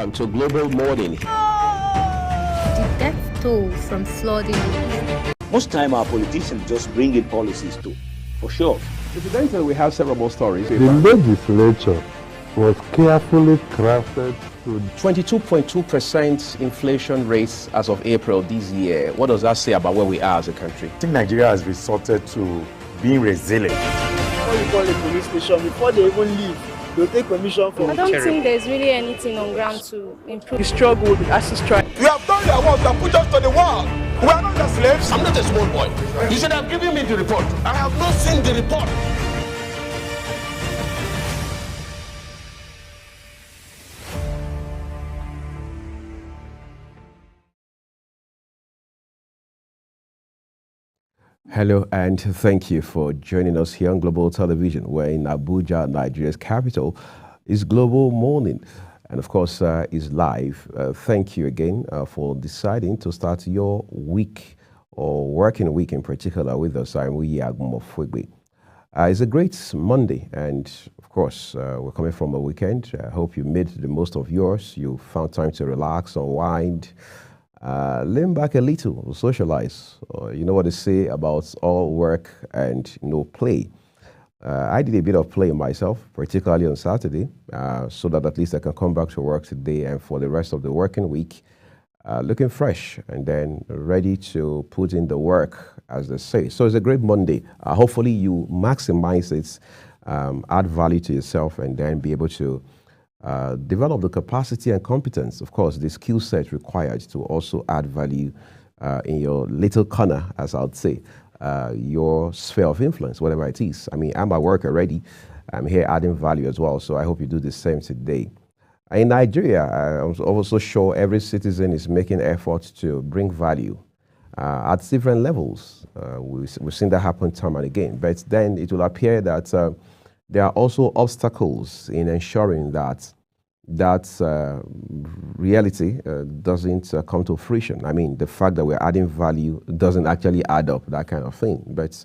Welcome to Global Morning. The death toll from flooding. Most time our politicians just bring in policies too, for sure. Incidentally, we have several more stories. The legislature was carefully crafted to 22.2% inflation rates as of April this year. What does that say about where we are as a country? I think Nigeria has resorted to being resilient. Before you call a police station, before they even leave, they'll take permission from I don't think there's really anything on ground to improve. the struggle, the ASIS strike. You have done your work, you have put us to the wall. We are not the slaves. I'm not a small boy. You should have given me the report. I have not seen the report. Hello and thank you for joining us here on Global Television. We're in Abuja, Nigeria's capital. It's Global Morning and of course is live. Thank you again for deciding to start your week or working week in particular with us. I'm Uyagumofwegbe. It's a great Monday and of course we're coming from a weekend. I hope you made the most of yours. You found time to relax, unwind, lean back a little, socialize. You know what they say about all work and no play. I did a bit of play myself, particularly on Saturday, so that at least I can come back to work today and for the rest of the working week, looking fresh and then ready to put in the work, as they say. So it's a great Monday. Hopefully you maximize it, add value to yourself, and then be able to develop the capacity and competence, of course, the skill set required to also add value in your little corner, as I would say, your sphere of influence, whatever it is. I mean, I'm at work already. I'm here adding value as well, so I hope you do the same today. In Nigeria, I'm also sure every citizen is making efforts to bring value at different levels. We've seen that happen time and again, but then it will appear that there are also obstacles in ensuring that reality doesn't come to fruition. I mean, the fact that we're adding value doesn't actually add up, that kind of thing. But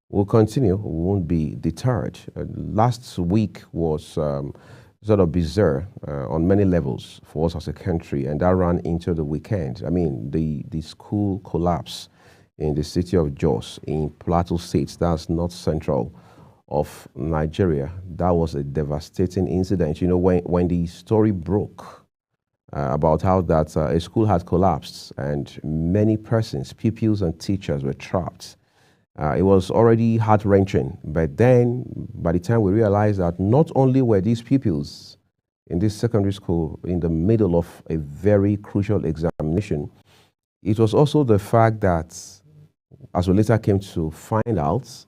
we'll continue. We won't be deterred. Last week was sort of bizarre on many levels for us as a country, and that ran into the weekend. I mean, the school collapse in the city of Jos in Plateau State, that's north central of Nigeria. That was a devastating incident. You know, when the story broke about how that a school had collapsed and many persons, pupils and teachers were trapped, it was already heart-wrenching. But then, by the time we realized that not only were these pupils in this secondary school in the middle of a very crucial examination, it was also the fact that, as we later came to find out,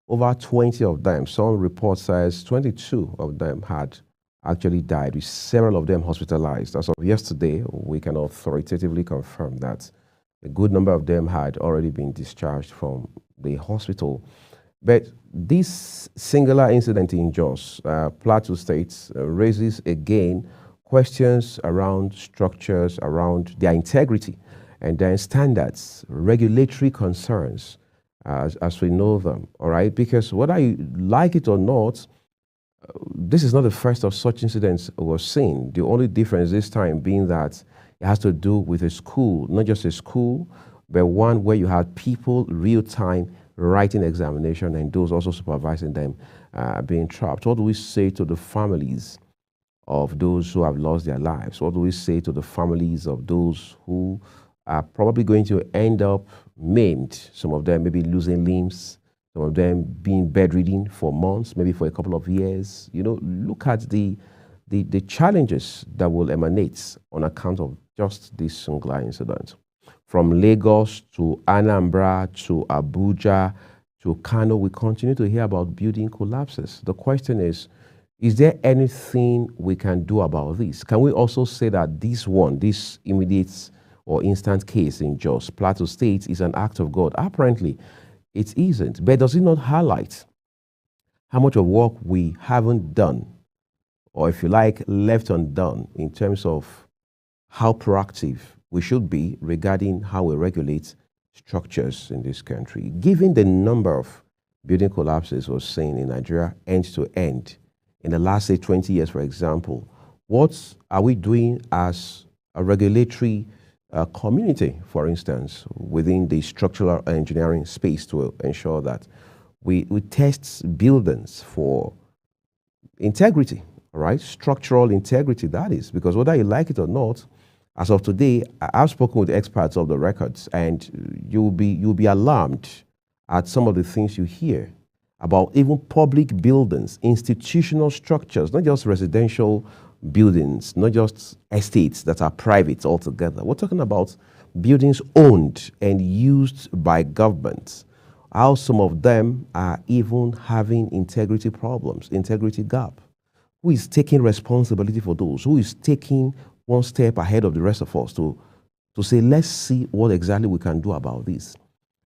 over 20 of them, some reports says 22 of them had actually died, with several of them hospitalized. As of yesterday, we can authoritatively confirm that a good number of them had already been discharged from the hospital. But this singular incident in Jos, Plateau State, raises again questions around structures, around their integrity, and then standards, regulatory concerns, as we know them, all right? Because whether you like it or not, this is not the first of such incidents we've seen. The only difference this time being that it has to do with a school, not just a school, but one where you had people real-time writing examination and those also supervising them being trapped. What do we say to the families of those who have lost their lives? What do we say to the families of those who are probably going to end up maimed, some of them maybe losing limbs, some of them being bedridden for months, maybe for a couple of years? You know, look at the challenges that will emanate on account of just this singular incident. From Lagos to Anambra to Abuja to Kano, we continue to hear about building collapses. The question is there anything we can do about this? Can we also say that this immediate or instant case in Jos, Plateau State, is an act of God? Apparently, it isn't. But does it not highlight how much of work we haven't done, or if you like, left undone, in terms of how proactive we should be regarding how we regulate structures in this country? Given the number of building collapses we're seeing in Nigeria end to end in the last, say, 20 years, for example, What are we doing as a regulatory community, for instance, within the structural engineering space to ensure that we test buildings for integrity, all right? Structural integrity, that is, because whether you like it or not, as of today, I've spoken with experts of the records, and you'll be alarmed at some of the things you hear about even public buildings, institutional structures, not just residential buildings, not just estates that are private altogether. We're talking about buildings owned and used by governments. How some of them are even having integrity problems, integrity gap. Who is taking responsibility for those? Who is taking one step ahead of the rest of us to say, let's see what exactly we can do about this?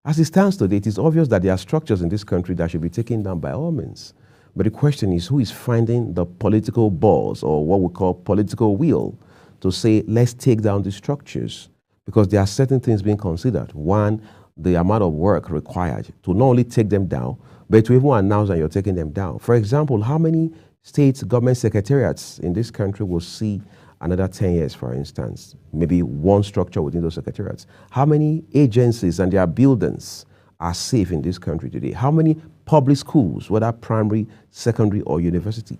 As it stands today, it is obvious that there are structures in this country that should be taken down by all means. But the question is, who is finding the political balls, or what we call political will, to say, let's take down these structures? Because there are certain things being considered. One, the amount of work required to not only take them down, but to even announce that you're taking them down. For example, how many state government secretariats in this country will see another 10 years, for instance, maybe one structure within those secretariats? How many agencies and their buildings are safe in this country today? How many public schools, whether primary, secondary, or university,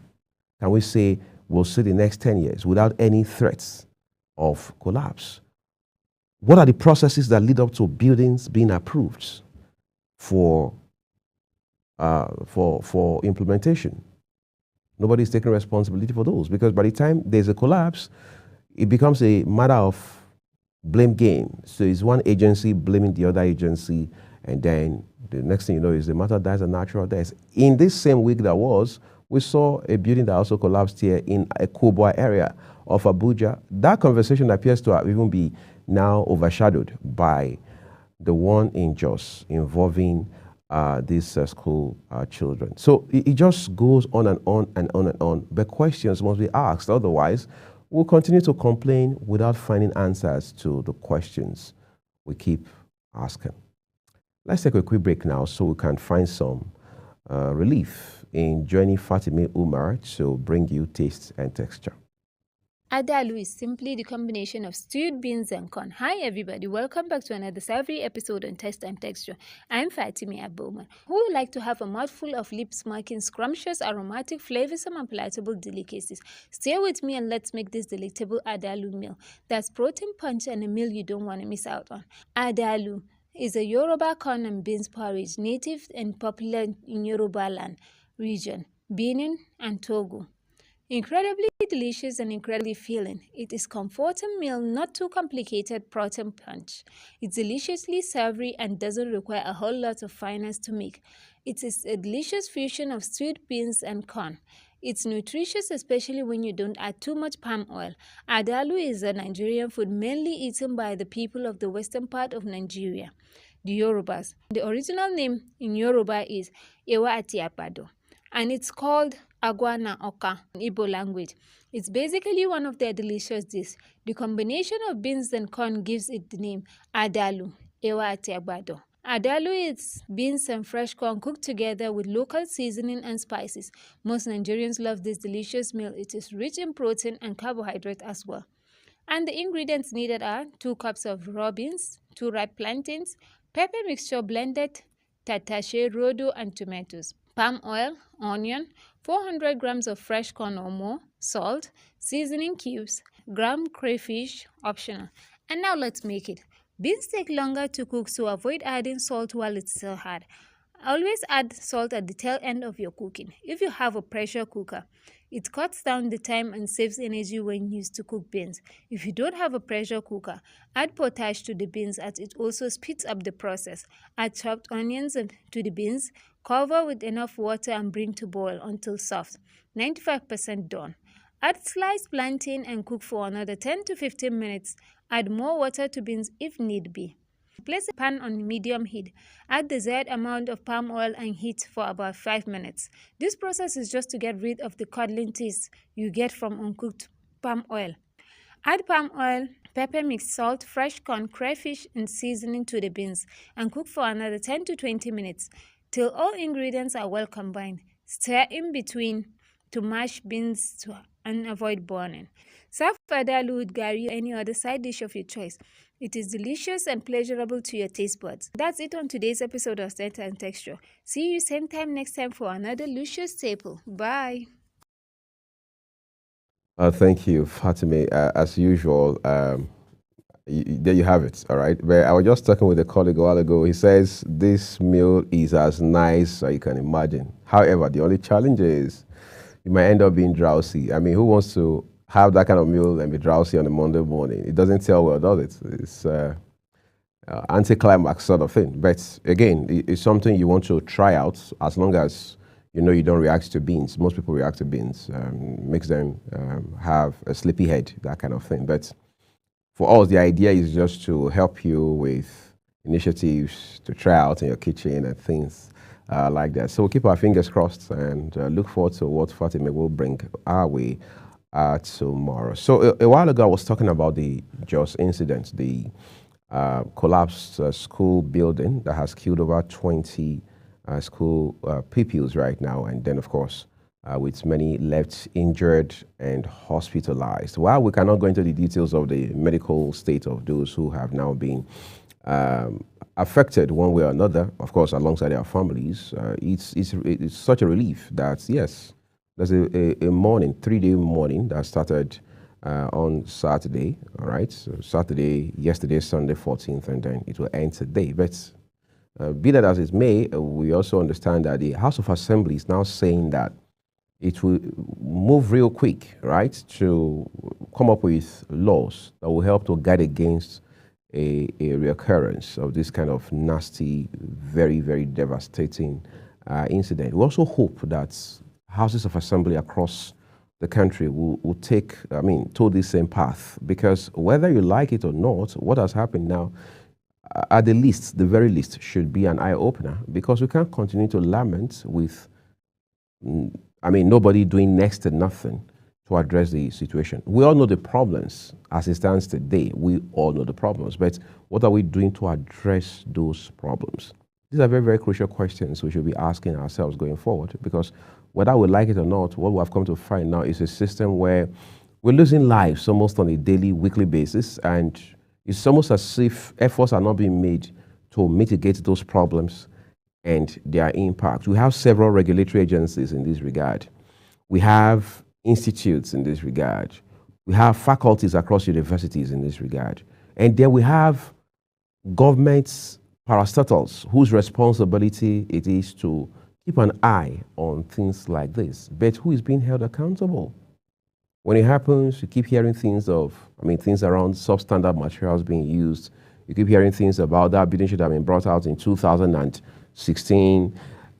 can we say will see the next 10 years without any threats of collapse? What are the processes that lead up to buildings being approved for implementation? Nobody's taking responsibility for those, because by the time there's a collapse, it becomes a matter of blame game. So it's one agency blaming the other agency, and then the next thing you know is the matter dies a natural death. In this same week we saw a building that also collapsed here in a Kubwa area of Abuja. That conversation appears to have even be now overshadowed by the one in Jos involving these school children. So it just goes on and on and on and on. But questions must be asked. Otherwise, we'll continue to complain without finding answers to the questions we keep asking. Let's take a quick break now so we can find some relief in joining Fatime Umar to bring you taste and texture. Adalu is simply the combination of stewed beans and corn. Hi everybody, welcome back to another savory episode on Taste and Texture. I'm Fatime Aboma, who would like to have a mouthful of lip-smacking, scrumptious, aromatic, flavorsome and palatable delicacies. Stay with me and let's make this delectable Adalu meal. That's protein punch and a meal you don't want to miss out on. Adalu is a Yoruba corn and beans porridge, native and popular in Yoruba land region, Benin and Togo. Incredibly delicious and incredibly filling. It is comforting meal, not too complicated protein punch. It's deliciously savory and doesn't require a whole lot of finesse to make. It is a delicious fusion of stewed beans and corn. It's nutritious, especially when you don't add too much palm oil. Adalu is a Nigerian food mainly eaten by the people of the western part of Nigeria, the Yorubas. The original name in Yoruba is Ewa Ati Apado, and it's called Agwa na Oka in Igbo language. It's basically one of their delicious dishes. The combination of beans and corn gives it the name Adalu, Ewa Ati Agbado. Adalu is beans and fresh corn cooked together with local seasoning and spices. Most Nigerians love this delicious meal. It is rich in protein and carbohydrate as well. And the ingredients needed are 2 cups of raw beans, 2 ripe plantains, pepper mixture blended, tatashe, rodo, and tomatoes, palm oil, onion, 400 grams of fresh corn or more, salt, seasoning cubes, ground crayfish, optional. And now let's make it. Beans take longer to cook, so avoid adding salt while it's still hard. Always add salt at the tail end of your cooking. If you have a pressure cooker, it cuts down the time and saves energy when used to cook beans. If you don't have a pressure cooker, add potash to the beans as it also speeds up the process. Add chopped onions to the beans, cover with enough water and bring to boil until soft, 95% done. Add sliced plantain and cook for another 10 to 15 minutes. Add more water to beans if need be. Place a pan on medium heat. Add the desired amount of palm oil and heat for about 5 minutes. This process is just to get rid of the curdling taste you get from uncooked palm oil. Add palm oil, pepper mix, salt, fresh corn, crayfish, and seasoning to the beans and cook for another 10 to 20 minutes till all ingredients are well combined. Stir in between to mash beans and avoid burning. Serve Fadalu with gari or any other side dish of your choice. It is delicious and pleasurable to your taste buds. That's it on today's episode of Scent and Texture. See you same time next time for another luscious staple. Bye. Thank you, Fatime. As usual, there you have it. All right. But I was just talking with a colleague a while ago. He says this meal is as nice as you can imagine. However, the only challenge is you might end up being drowsy. I mean, who wants to have that kind of meal and be drowsy on a Monday morning? It doesn't tell well, does it? It's anticlimax sort of thing. But again, it's something you want to try out as long as you know you don't react to beans. Most people react to beans. Makes them have a sleepy head, that kind of thing. But for us, the idea is just to help you with initiatives to try out in your kitchen and things like that. So we'll keep our fingers crossed and look forward to what Fatima will bring our way tomorrow. So a while ago, I was talking about the Jos incident, the collapsed school building that has killed over 20 school pupils right now, and then, of course, with many left injured and hospitalized. While we cannot go into the details of the medical state of those who have now been affected one way or another, of course, alongside their families, it's such a relief that, yes, there's a mourning, 3-day mourning that started on Saturday, all right? So Saturday, yesterday, Sunday, 14th, and then it will end today. But be that as it may, we also understand that the House of Assembly is now saying that it will move real quick, right, to come up with laws that will help to guard against a reoccurrence of this kind of nasty, very, very devastating incident. We also hope that Houses of Assembly across the country will take, to the same path, because whether you like it or not, what has happened now, at the least, the very least, should be an eye-opener, because we can't continue to lament with nobody doing next to nothing to address the situation. We all know the problems as it stands today. We all know the problems, but what are we doing to address those problems? These are very, very crucial questions we should be asking ourselves going forward, because whether we like it or not, what we have come to find now is a system where we're losing lives almost on a daily, weekly basis, and it's almost as if efforts are not being made to mitigate those problems and their impact. We have several regulatory agencies in this regard. We have institutes in this regard. We have faculties across universities in this regard. And then we have governments, parastatals, whose responsibility it is to keep an eye on things like this. But who is being held accountable? When it happens, you keep hearing things around substandard materials being used. You keep hearing things about that building should have been brought out in 2016.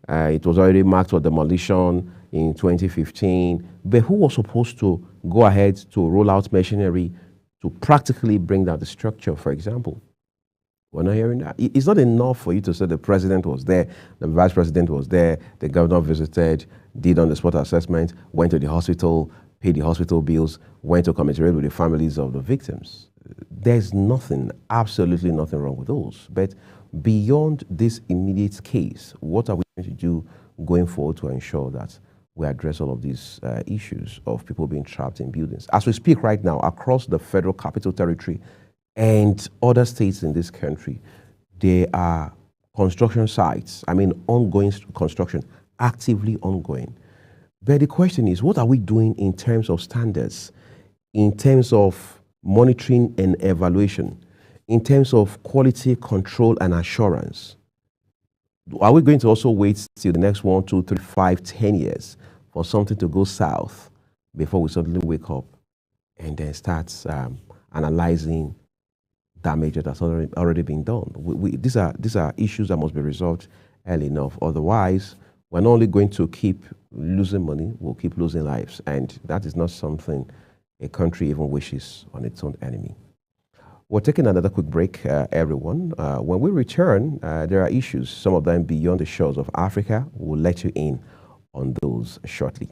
It was already marked for demolition in 2015. But who was supposed to go ahead to roll out machinery to practically bring down the structure, for example? We're not hearing that. It's not enough for you to say the president was there, the vice president was there, the governor visited, did on-the-spot assessment, went to the hospital, paid the hospital bills, went to commiserate with the families of the victims. There's nothing, absolutely nothing wrong with those. But beyond this immediate case, what are we going to do going forward to ensure that we address all of these issues of people being trapped in buildings? As we speak right now, across the Federal Capital Territory and other states in this country, there are construction sites, ongoing construction, actively ongoing. But the question is, what are we doing in terms of standards, in terms of monitoring and evaluation, in terms of quality control and assurance? Are we going to also wait till the next 1, 2, 3, 5, 10 years for something to go south before we suddenly wake up and then start analyzing damage that has already been done? These are issues that must be resolved early enough. Otherwise, we're not only going to keep losing money, we'll keep losing lives. And that is not something a country even wishes on its own enemy. We're taking another quick break, everyone. When we return, there are issues, some of them beyond the shores of Africa. We'll let you in on those shortly.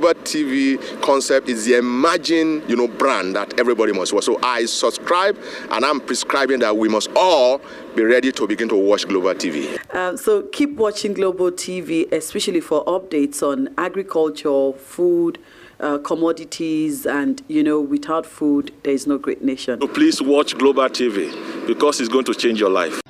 Global TV concept is the emerging, brand that everybody must watch. So I subscribe, and I'm prescribing that we must all be ready to begin to watch Global TV. So keep watching Global TV, especially for updates on agriculture, food, commodities, and without food there is no great nation. So please watch Global TV because it's going to change your life.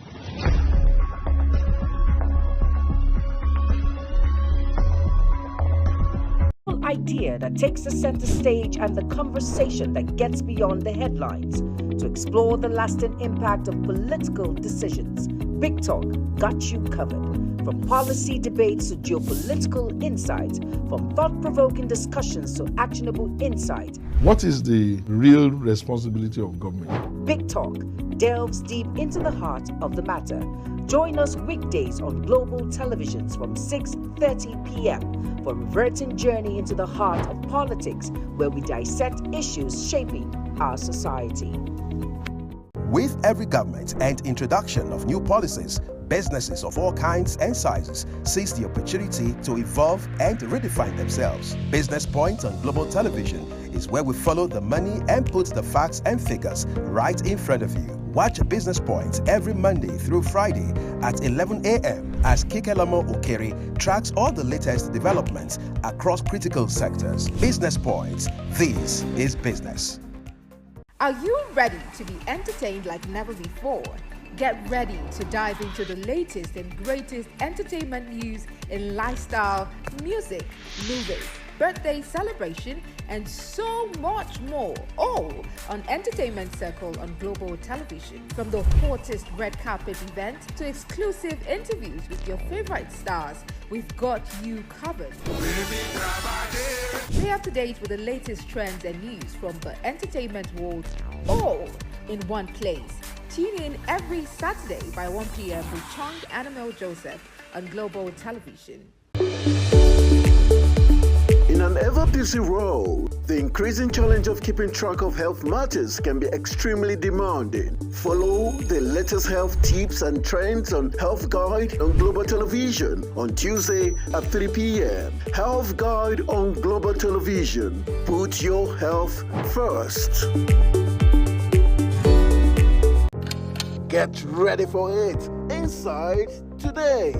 Idea that takes the center stage and the conversation that gets beyond the headlines to explore the lasting impact of political decisions. Big Talk got you covered. From policy debates to geopolitical insights, from thought-provoking discussions to actionable insight. What is the real responsibility of government? Big Talk delves deep into the heart of the matter. Join us weekdays on Global Televisions from 6:30 p.m. for a reverting journey into the heart of politics, where we dissect issues shaping our society. With every government and introduction of new policies, businesses of all kinds and sizes seize the opportunity to evolve and redefine themselves. Business Point on Global Television is where we follow the money and put the facts and figures right in front of you. Watch Business Point every Monday through Friday at 11 a.m. as Kikelamo Okere tracks all the latest developments across critical sectors. Business Point. This is business. Are you ready to be entertained like never before? Get ready to dive into the latest and greatest entertainment news in lifestyle, music, movies, birthday celebration, and so much more, all on Entertainment Circle on Global Television. From the hottest red carpet event to exclusive interviews with your favorite stars, we've got you covered. Stay up to date with the latest trends and news from the entertainment world, all in one place. Tune in every Saturday by 1 p.m. with Chong Annabelle Joseph on Global Television. In an ever-busy world, the increasing challenge of keeping track of health matters can be extremely demanding. Follow the latest health tips and trends on Health Guide on Global Television on Tuesday at 3 p.m. Health Guide on Global Television. Put your health first. Get ready for it. Inside Today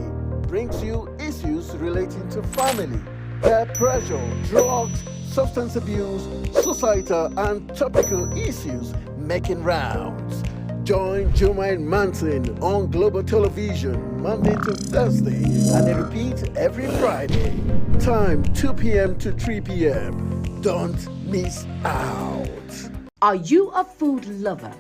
brings you issues relating to family, peer pressure, drugs, substance abuse, societal and topical issues making rounds. Join Jumaine Manson on Global Television Monday to Thursday and a repeat every Friday. Time 2 p.m. to 3 p.m. Don't miss out. Are you a food lover?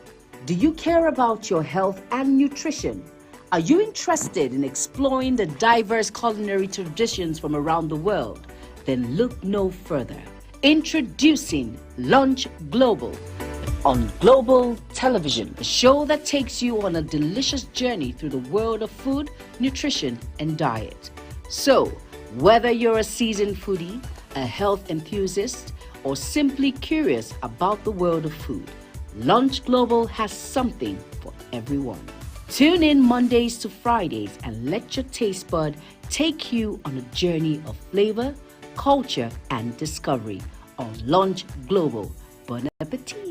Do you care about your health and nutrition? Are you interested in exploring the diverse culinary traditions from around the world? Then look no further. Introducing Lunch Global on Global Television, a show that takes you on a delicious journey through the world of food, nutrition, and diet. So, whether you're a seasoned foodie, a health enthusiast, or simply curious about the world of food, Lunch Global has something for everyone. Tune in Mondays to Fridays and let your taste bud take you on a journey of flavor, culture, and discovery on Lunch Global. Bon appetit!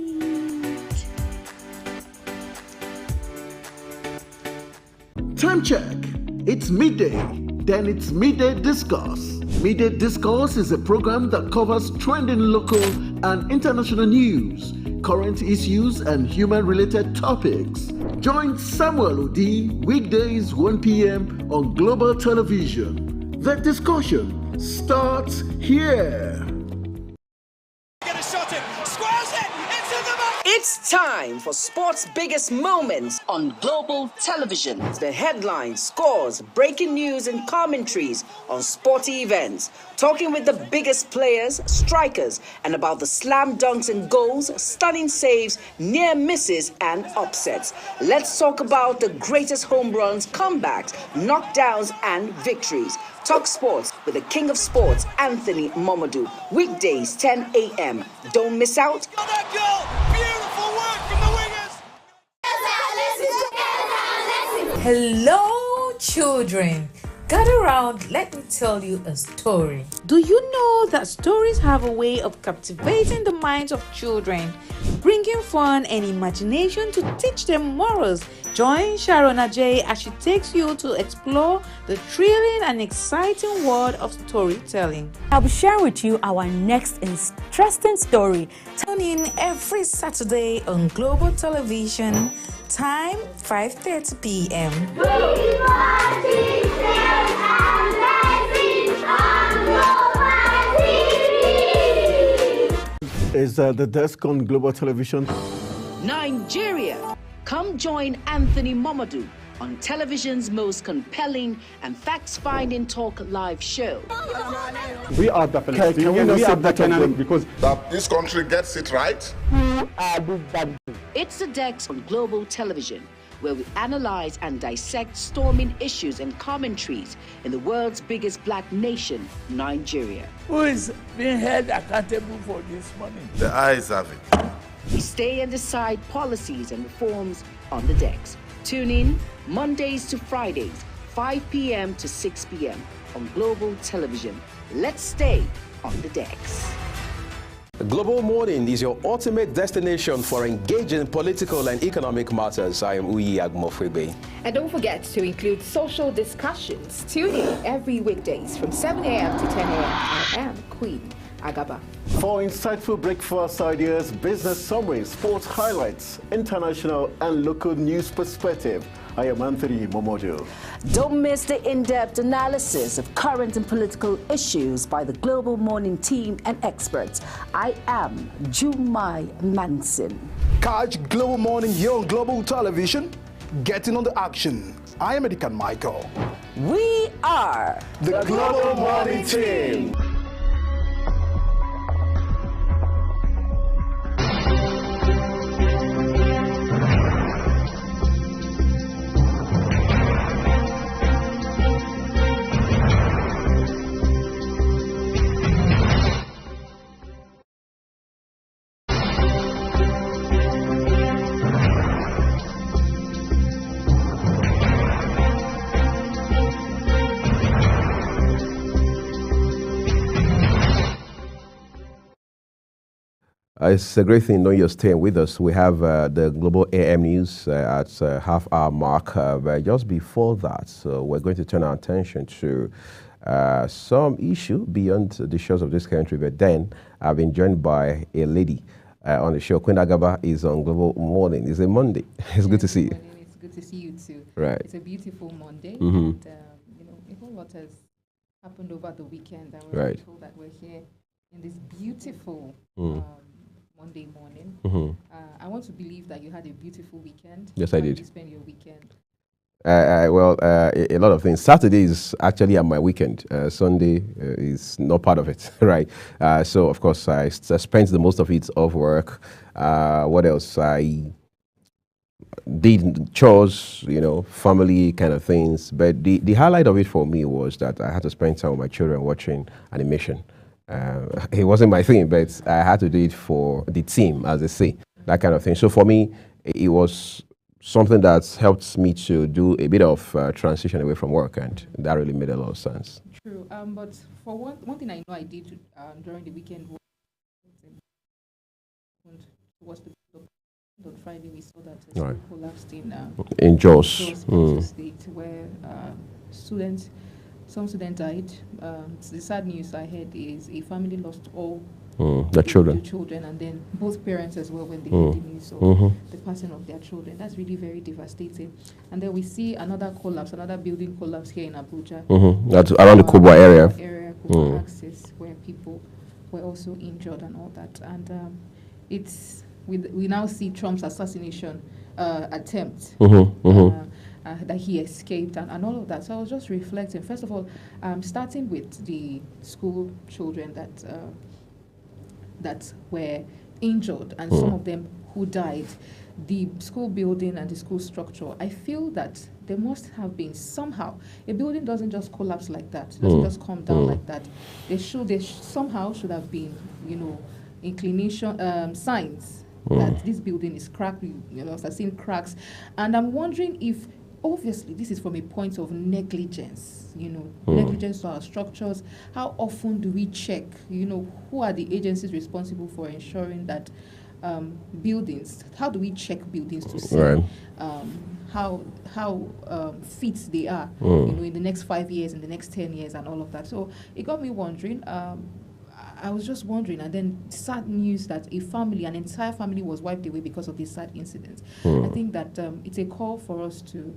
Time check. It's midday. Then it's Midday Discourse. Midday Discourse is a program that covers trending local and international news, current issues, and human-related topics. Join Samuel Odi weekdays 1 p.m. on Global Television. The discussion starts here. It's time for sports' biggest moments on Global Television. The headlines, scores, breaking news, and commentaries on sporty events. Talking with the biggest players, strikers, and about the slam dunks and goals, stunning saves, near misses, and upsets. Let's talk about the greatest home runs, comebacks, knockdowns, and victories. Talk sports with the king of sports, Anthony Momodou. Weekdays, 10 a.m. Don't miss out. Hello, children. Gather round, let me tell you a story. Do you know that stories have a way of captivating the minds of children, bringing fun and imagination to teach them morals? Join Sharon Ajay as she takes you to explore the thrilling and exciting world of storytelling. I'll be sharing with you our next interesting story. Tune in every Saturday on Global Television, time 5:30 p.m. Is the desk on Global Television? Nigeria. Come join Anthony Momodu on television's most compelling and facts-finding talk live show. We are the Palestinians. We are the Canaan because that this country gets it right. It's the Dex on Global Television, where we analyze and dissect storming issues and commentaries in the world's biggest black nation, Nigeria. Who is being held accountable for this money? The eyes have it. We stay and decide policies and reforms on the Dex. Tune in Mondays to Fridays, 5 p.m. to 6 p.m. on Global Television. Let's stay on the Dex. Global Morning is your ultimate destination for engaging political and economic matters. I am Uyi Agmofwebe. And don't forget to include social discussions. Tune in every weekdays from 7 a.m. to 10 a.m. I am Queen Agaba. For insightful breakfast ideas, business summaries, sports highlights, international and local news perspective, I am Anthony Momodu. Don't miss the in-depth analysis of current and political issues by the Global Morning team and experts. I am Jumai Manson. Catch Global Morning here on Global Television. Getting on the action. I am Edikan Michael. We are the Global Morning team. It's a great thing knowing you're staying with us. We have the Global AM News at half-hour mark. But just before that, we're going to turn our attention to some issue beyond the shores of this country. But then I've been joined by a lady on the show. Queen Agaba is on Global Morning. It's a Monday. It's good to see you. It's good to see you too. Right. It's a beautiful Monday. Mm-hmm. And, you know, a whole lot has happened over the weekend. And we're grateful that we're here in this beautiful Monday morning. Mm-hmm. I want to believe that you had a beautiful weekend. Yes, I did. How did you spend your weekend? Well, a lot of things. Saturday is actually my weekend. Sunday is not part of it, right? So, of course, I spent the most of it off work. What else? I did chores, you know, family kind of things. But the highlight of it for me was that I had to spend time with my children watching animation. It wasn't my thing, but I had to do it for the team, as they say, that kind of thing. So for me, it was something that helped me to do a bit of transition away from work, and that really made a lot of sense. True. But for one thing I know I did during the weekend was on Friday we saw that a school collapsed in Jos State, where some students died. The sad news I heard is a family lost all their children, and then both parents as well when they heard the news of the passing of their children. That's really very devastating. And then we see another collapse, another building collapse here in Abuja. That's around the Kubwa area. Kubwa Access, where people were also injured and all that. And we now see Trump's assassination attempt. That he escaped and all of that. So I was just reflecting. First of all, starting with the school children that were injured and some of them who died, the school building and the school structure, I feel that there must have been somehow, a building doesn't just collapse like that, it doesn't just come down like that. There somehow should have been, you know, inclination, signs that this building is cracked. You know, I've seen cracks. And I'm wondering if obviously, this is from a point of negligence, negligence to our structures. How often do we check, who are the agencies responsible for ensuring that buildings, how do we check buildings to see how fit they are, in the next 5 years, in the next 10 years, and all of that. So it got me wondering. I was just wondering, and then sad news that an entire family was wiped away because of this sad incident. I think that it's a call for us to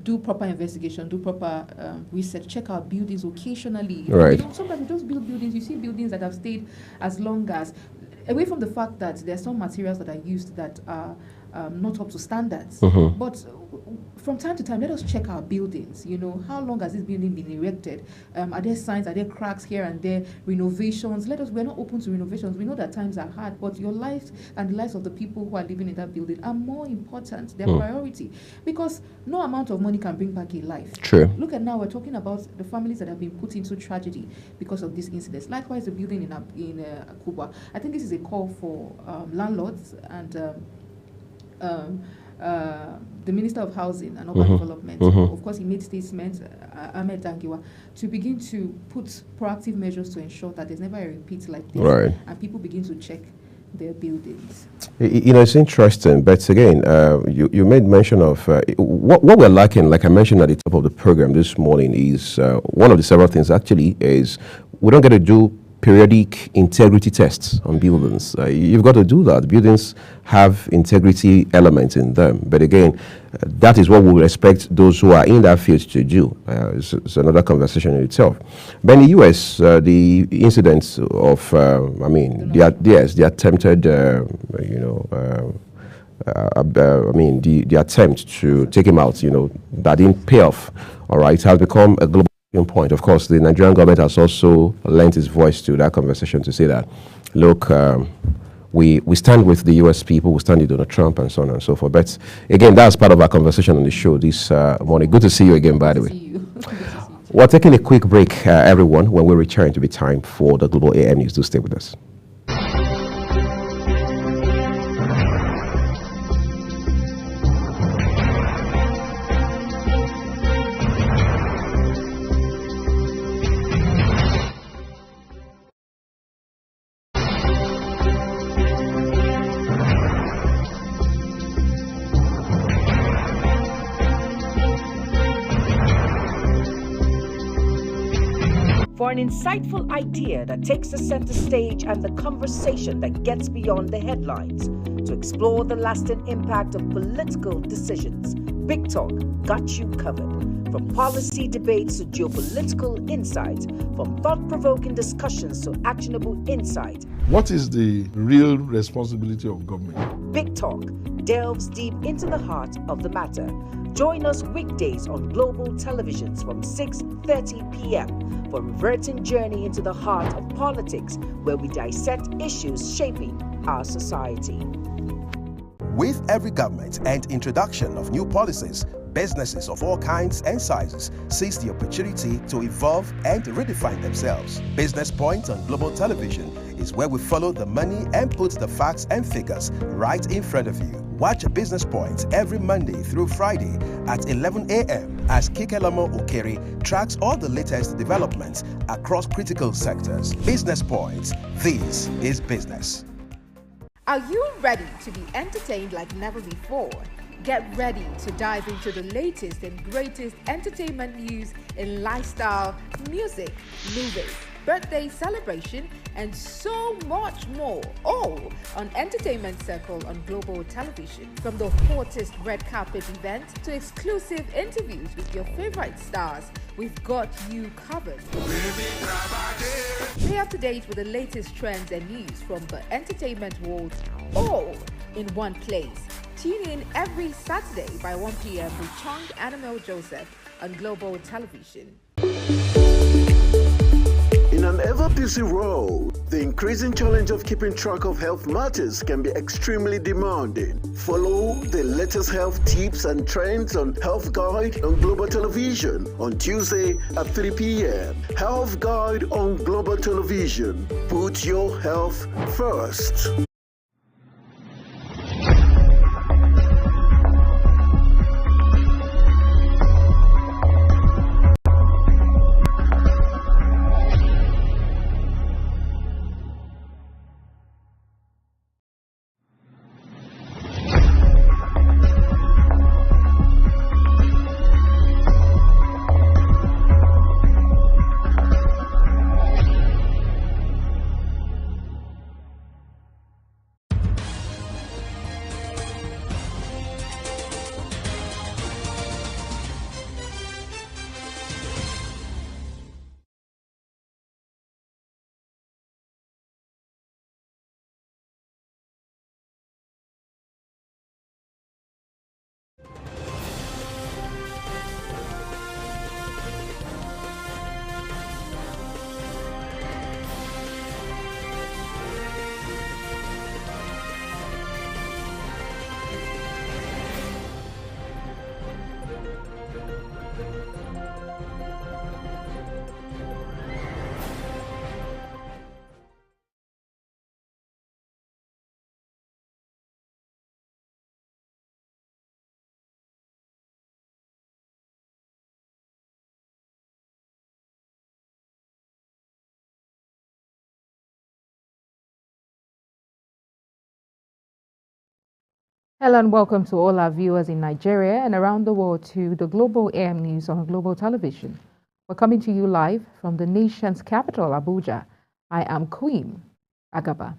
do proper investigation, do proper research, check out buildings occasionally. Right. Sometimes we just build buildings. You see buildings that have stayed as long as, away from the fact that there are some materials that are used that are not up to standards. But from time to time, let us check our buildings. How long has this building been erected? Are there signs? Are there cracks here and there? Renovations? We're not open to renovations. We know that times are hard, but your life and the lives of the people who are living in that building are more important. They're priority, because no amount of money can bring back a life. True. Look at now, we're talking about the families that have been put into tragedy because of this incident. Likewise, the building in Akuba. I think this is a call for landlords and the Minister of Housing and Urban Development. Of course, he made statements, Ahmed Dangiwa, to begin to put proactive measures to ensure that there's never a repeat like this, and people begin to check their buildings. It's interesting, but again, you made mention of what we're lacking, like I mentioned at the top of the program this morning, is one of the several things actually is we don't get to do periodic integrity tests on buildings. You've got to do that. Buildings have integrity elements in them. But again, that is what we will expect those who are in that field to do. It's another conversation in itself. But in the U.S., the incidents of, the attempted, the attempt to take him out, that didn't pay off, all right, has become a global point. Of course, the Nigerian government has also lent its voice to that conversation to say that, look, we stand with the U.S. people, we stand with Donald Trump, and so on and so forth. But again, that's part of our conversation on the show this morning. Good to see you again, by the way. We're taking a quick break, everyone. When we return, to be time for the Global AM News. Do stay with us. For an insightful idea that takes the center stage and the conversation that gets beyond the headlines, to explore the lasting impact of political decisions, Big Talk got you covered. From policy debates to geopolitical insights, from thought-provoking discussions to actionable insight. What is the real responsibility of government? Big Talk delves deep into the heart of the matter. Join us weekdays on Global Televisions from 6:30 p.m. for a riveting journey into the heart of politics, where we dissect issues shaping our society. With every government and introduction of new policies, businesses of all kinds and sizes seize the opportunity to evolve and redefine themselves. Business Point on Global Television is where we follow the money and put the facts and figures right in front of you. Watch Business Point every Monday through Friday at 11 a.m. as Kikelamo Okeri tracks all the latest developments across critical sectors. Business Point, this is business. Are you ready to be entertained like never before? Get ready to dive into the latest and greatest entertainment news in lifestyle, music, movies, birthday celebration, and so much more, all on Entertainment Circle on Global Television. From the hottest red carpet events to exclusive interviews with your favorite stars, we've got you covered. Stay up to date with the latest trends and news from the entertainment world, all in one place. Tune in every Saturday by 1 p.m. with Chung Annabelle Joseph on Global Television. In an ever-busy world, the increasing challenge of keeping track of health matters can be extremely demanding. Follow the latest health tips and trends on Health Guide on Global Television on Tuesday at 3 p.m. Health Guide on Global Television. Put your health first. Hello and welcome to all our viewers in Nigeria and around the world to the Global AM News on Global Television. We're coming to you live from the nation's capital, Abuja. I am Queen Agaba.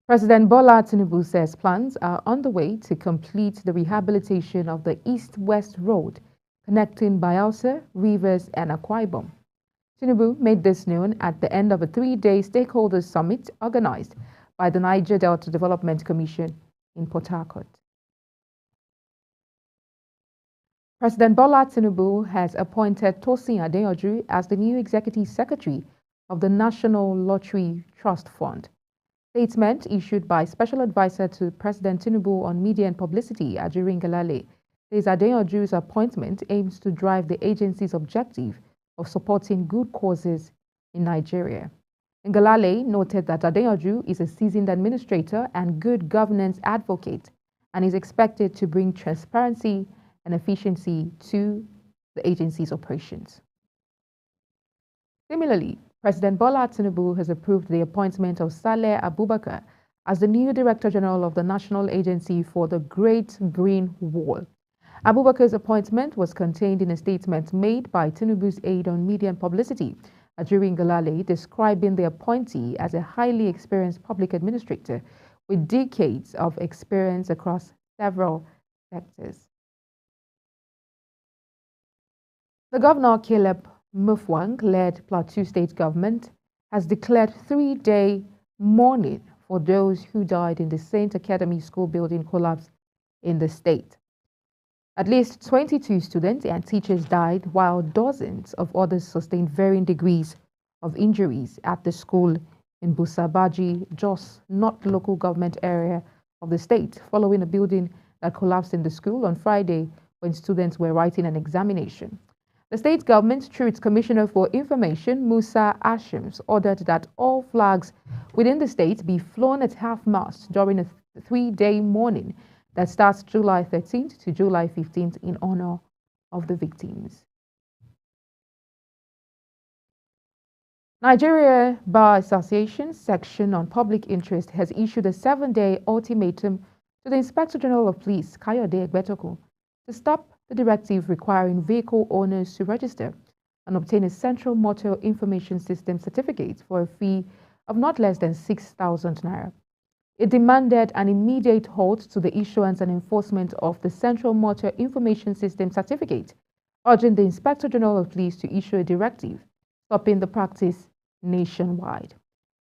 President Bola Tinubu says plans are on the way to complete the rehabilitation of the East-West Road connecting Bayelsa, Rivers and Akwa Ibom. Tinubu made this known at the end of a 3-day stakeholders summit organized by the Niger Delta Development Commission in Port Harcourt. President Bola Tinubu has appointed Tosin Adeoju as the new Executive Secretary of the National Lottery Trust Fund. Statement issued by Special Advisor to President Tinubu on Media and Publicity, Ajirin Galale, says Adeoju's appointment aims to drive the agency's objective of supporting good causes in Nigeria. Ngalale noted that Adeoju is a seasoned administrator and good governance advocate and is expected to bring transparency and efficiency to the agency's operations. Similarly, President Bola Tinubu has approved the appointment of Saleh Abubakar as the new Director General of the National Agency for the Great Green Wall. Abubakar's appointment was contained in a statement made by Tinubu's aide on media and publicity, Ajirin Galale, describing the appointee as a highly experienced public administrator with decades of experience across several sectors. The Governor Caleb Mufwang-led Plateau State government has declared 3-day mourning for those who died in the Saint Academy School building collapse in the state. At least 22 students and teachers died, while dozens of others sustained varying degrees of injuries at the school in Busabaji, Jos, not local government area of the state, following a building that collapsed in the school on Friday when students were writing an examination. The state government, through its Commissioner for Information, Musa Ashims, ordered that all flags within the state be flown at half-mast during a 3-day mourning that starts July 13th to July 15th in honor of the victims. Nigeria Bar Association section on public interest has issued a 7-day ultimatum to the Inspector General of Police, Kayode Egbetokun, to stop the directive requiring vehicle owners to register and obtain a Central Motor Information System certificate for a fee of not less than 6,000 naira. It demanded an immediate halt to the issuance and enforcement of the Central Motor Information System certificate, urging the Inspector General of Police to issue a directive stopping the practice nationwide.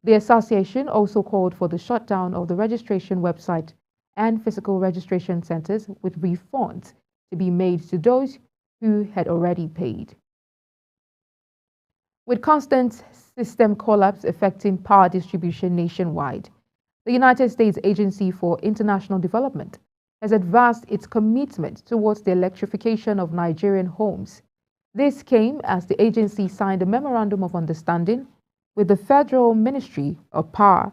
The association also called for the shutdown of the registration website and physical registration centers, with refunds to be made to those who had already paid. With constant system collapse affecting power distribution nationwide, the United States Agency for International Development has advanced its commitment towards the electrification of Nigerian homes. This came as the agency signed a memorandum of understanding with the Federal Ministry of Power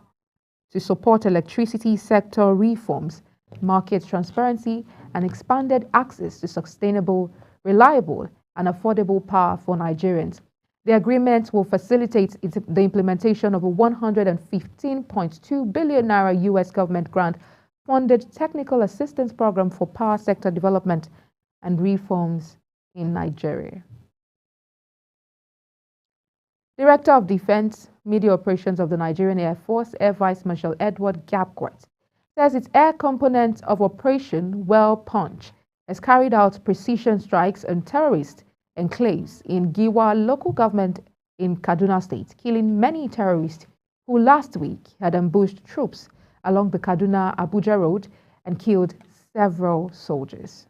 to support electricity sector reforms, market transparency, and expanded access to sustainable, reliable, and affordable power for Nigerians. The agreement will facilitate the implementation of a 115.2 billion naira U.S. government grant-funded technical assistance program for power sector development and reforms in Nigeria. Director of Defense Media Operations of the Nigerian Air Force, Air Vice Marshal Edward Gapquet, says its air component of Operation Well Punch has carried out precision strikes on terrorist enclaves in Giwa local government in Kaduna State, killing many terrorists who last week had ambushed troops along the Kaduna-Abuja road and killed several soldiers.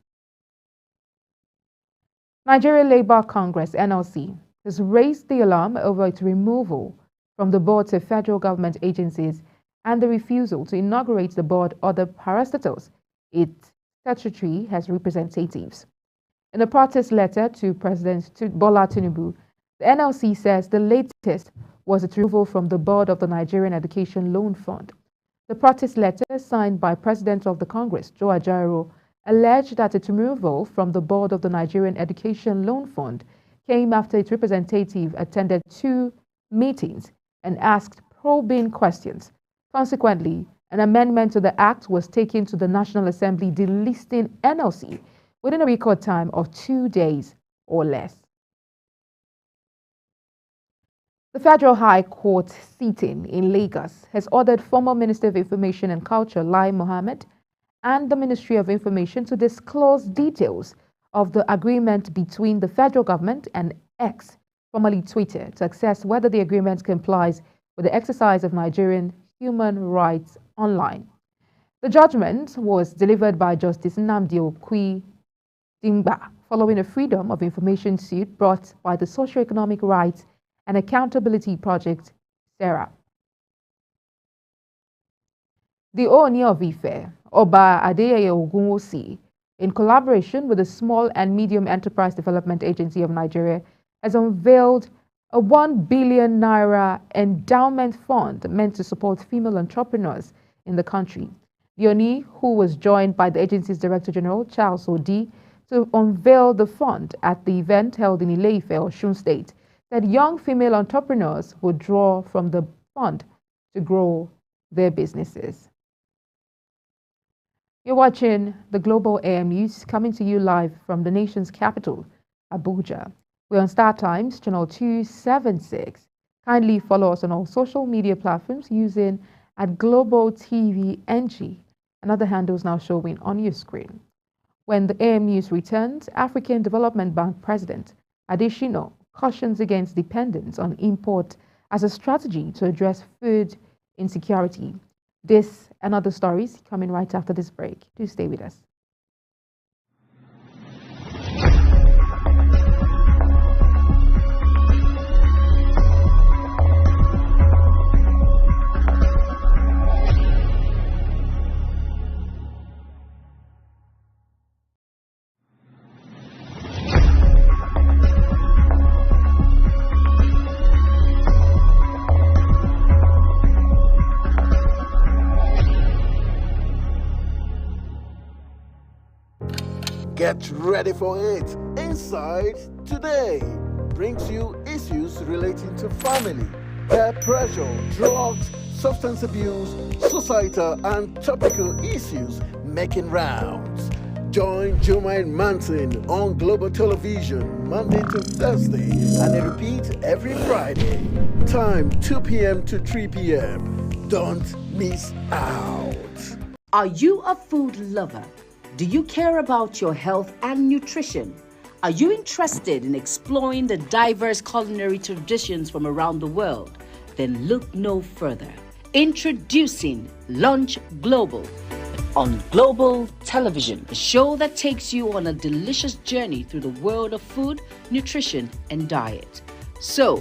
Nigeria Labour Congress, NLC, has raised the alarm over its removal from the boards of federal government agencies and the refusal to inaugurate the board or the parastatals its statutory has representatives. In a protest letter to President Bola Tinubu, the NLC says the latest was its removal from the board of the Nigerian Education Loan Fund. The protest letter, signed by President of the Congress, Joe Ajaero, alleged that its removal from the board of the Nigerian Education Loan Fund came after its representative attended 2 meetings and asked probing questions. Consequently, An amendment to the act was taken to the National Assembly delisting NLC within a record time of 2 days or less. The Federal High Court sitting in Lagos has ordered former Minister of Information and Culture Lai Mohammed and the Ministry of Information to disclose details of the agreement between the federal government and X, formerly Twitter, to assess whether the agreement complies with the exercise of Nigerian human rights online. The judgment was delivered by Justice Nnamdi Okwi-Dingba following a Freedom of Information suit brought by the Socio-Economic Rights and Accountability Project, SERA. The Ooni of Ife, Oba Adeyeye Ogunwusi, in collaboration with the Small and Medium Enterprise Development Agency of Nigeria, has unveiled a 1 billion naira endowment fund meant to support female entrepreneurs in the country. The Ooni, who was joined by the agency's Director General, Charles Odi, to unveil the fund at the event held in Ile-Ife, Osun State, that young female entrepreneurs would draw from the fund to grow their businesses. You're watching the Global AM News, coming to you live from the nation's capital, Abuja. We're on Star Times, channel 276. Kindly follow us on all social media platforms using @Global TV NG and other handles now showing on your screen. When the AM News returns, African Development Bank President Adesina cautions against dependence on import as a strategy to address food insecurity. This and other stories coming right after this break. Do stay with us. Get ready for it. Inside Today brings you issues relating to family, peer pressure, drugs, substance abuse, societal and topical issues making rounds. Join Jumaine Manson on Global Television Monday to Thursday and they repeat every Friday. Time 2 p.m. to 3 p.m. Don't miss out. Are you a food lover? Do you care about your health and nutrition? Are you interested in exploring the diverse culinary traditions from around the world? Then look no further. Introducing Lunch Global on Global Television, a show that takes you on a delicious journey through the world of food, nutrition, and diet. So,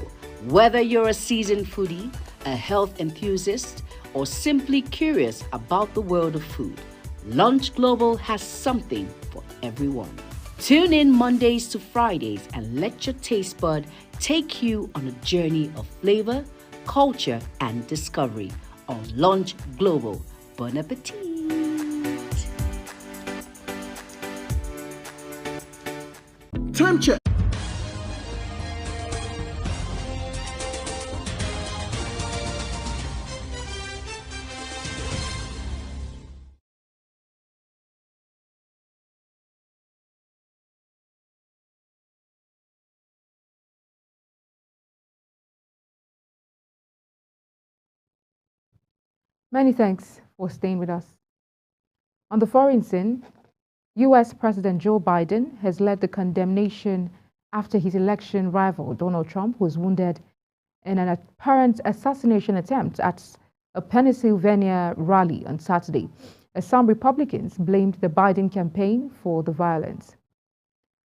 whether you're a seasoned foodie, a health enthusiast, or simply curious about the world of food, Lunch Global has something for everyone. Tune in Mondays to Fridays and let your taste bud take you on a journey of flavor, culture, and discovery on Lunch Global. Bon appetit! Time check. Many thanks for staying with us. On the foreign scene, U.S. President Joe Biden has led the condemnation after his election rival, Donald Trump, was wounded in an apparent assassination attempt at a Pennsylvania rally on Saturday, as some Republicans blamed the Biden campaign for the violence.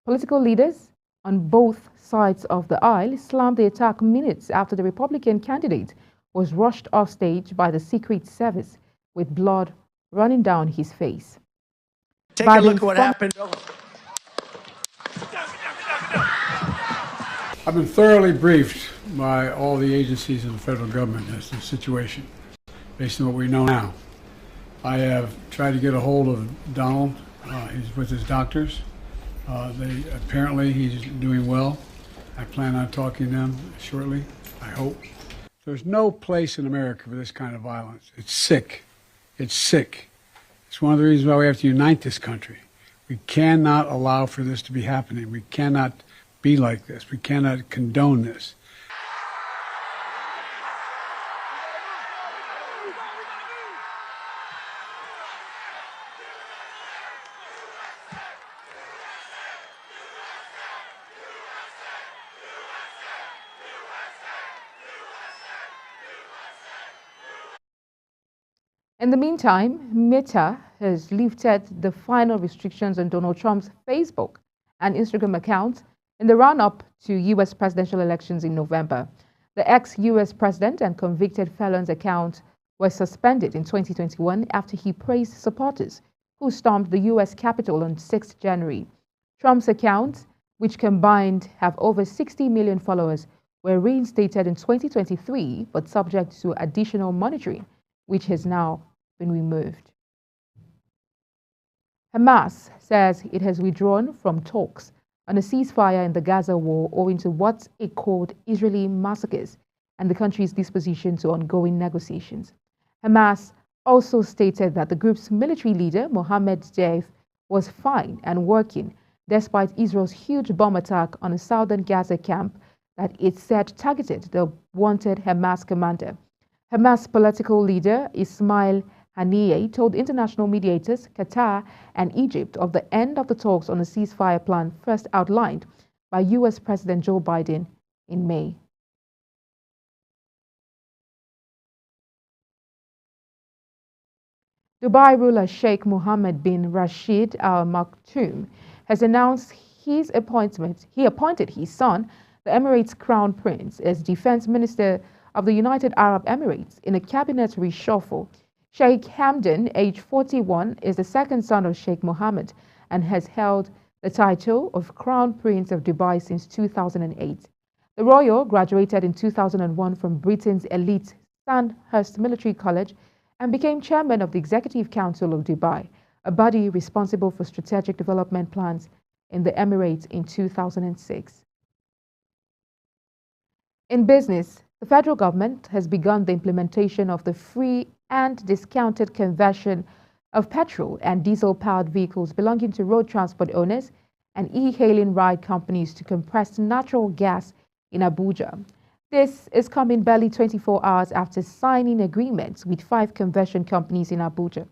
Political leaders on both sides of the aisle slammed the attack minutes after the Republican candidate was rushed off stage by the Secret Service with blood running down his face. Take a look at what happened. I've been thoroughly briefed by all the agencies of the federal government as to the situation, based on what we know now. I have tried to get a hold of Donald. He's with his doctors. Apparently he's doing well. I plan on talking to them shortly, I hope. There's no place in America for this kind of violence. It's sick. It's sick. It's one of the reasons why we have to unite this country. We cannot allow for this to be happening. We cannot be like this. We cannot condone this. In the meantime, Meta has lifted the final restrictions on Donald Trump's Facebook and Instagram accounts in the run-up to U.S. presidential elections in November. The ex-U.S. president and convicted felon's account was suspended in 2021 after he praised supporters who stormed the U.S. Capitol on 6 January. Trump's accounts, which combined have over 60 million followers, were reinstated in 2023 but subject to additional monitoring, which has now been removed. Hamas says it has withdrawn from talks on a ceasefire in the Gaza war owing to what it called Israeli massacres and the country's disposition to ongoing negotiations. Hamas also stated that the group's military leader, Mohammed Deif, was fine and working despite Israel's huge bomb attack on a southern Gaza camp that it said targeted the wanted Hamas commander. Hamas political leader Ismail Haniyeh told international mediators, Qatar and Egypt of the end of the talks on a ceasefire plan first outlined by U.S. President Joe Biden in May. Dubai ruler Sheikh Mohammed bin Rashid Al Maktoum has announced his appointment. He appointed his son, the Emirates Crown Prince, as Defense Minister of the United Arab Emirates in a cabinet reshuffle. Sheikh Hamdan, age 41, is the second son of Sheikh Mohammed and has held the title of Crown Prince of Dubai since 2008. The royal graduated in 2001 from Britain's elite Sandhurst Military College and became chairman of the Executive Council of Dubai, a body responsible for strategic development plans in the Emirates in 2006. In business, the federal government has begun the implementation of the free and discounted conversion of petrol and diesel-powered vehicles belonging to road transport owners and e-hailing ride companies to compressed natural gas in Abuja. This is coming barely 24 hours after signing agreements with 5 conversion companies in Abuja.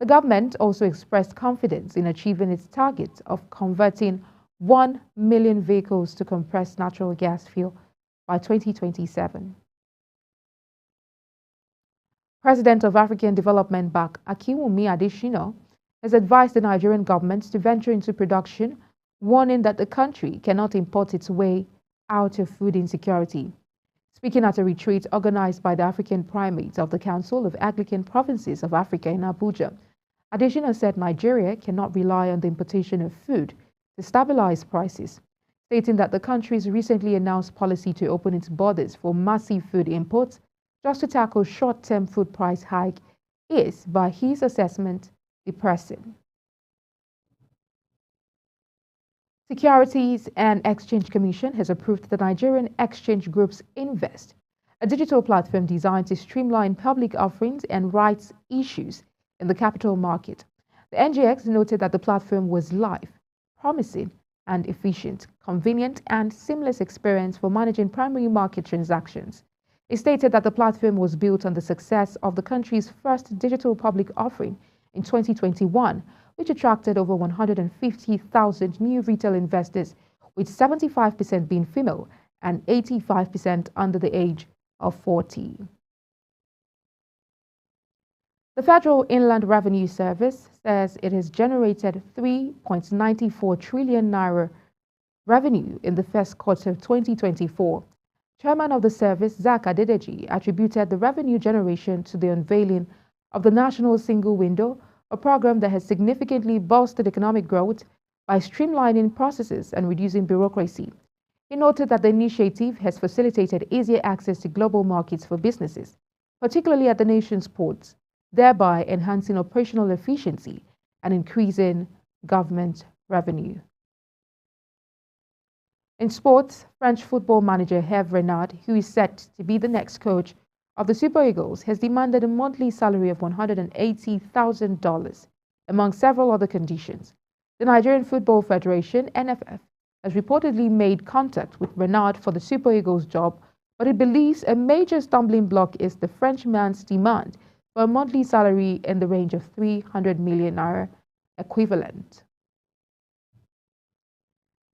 The government also expressed confidence in achieving its target of converting 1 million vehicles to compressed natural gas fuel by 2027. President of African Development Bank, Akinwumi Adesina, has advised the Nigerian government to venture into production, warning that the country cannot import its way out of food insecurity. Speaking at a retreat organized by the African primates of the Council of Anglican Provinces of Africa in Abuja, Adesina said Nigeria cannot rely on the importation of food to stabilize prices, stating that the country's recently announced policy to open its borders for massive food imports just to tackle short-term food price hike is, by his assessment, depressing. Securities and Exchange Commission has approved the Nigerian Exchange Group's Invest, a digital platform designed to streamline public offerings and rights issues in the capital market. The NGX noted that the platform was live, promising and efficient, convenient and seamless experience for managing primary market transactions. It stated that the platform was built on the success of the country's first digital public offering in 2021, which attracted over 150,000 new retail investors, with 75% being female and 85% under the age of 40. The Federal Inland Revenue Service says it has generated 3.94 trillion naira revenue in the first quarter of 2024. Chairman of the service, Zach Adedeji, attributed the revenue generation to the unveiling of the National Single Window, a program that has significantly bolstered economic growth by streamlining processes and reducing bureaucracy. He noted that the initiative has facilitated easier access to global markets for businesses, particularly at the nation's ports, thereby enhancing operational efficiency and increasing government revenue. In sports, French football manager Hervé Renard, who is set to be the next coach of the Super Eagles has demanded a monthly salary of $180,000, among several other conditions. The Nigerian Football Federation, NFF, has reportedly made contact with Renard for the Super Eagles job, but it believes a major stumbling block is the Frenchman's demand for a monthly salary in the range of 300 million naira equivalent.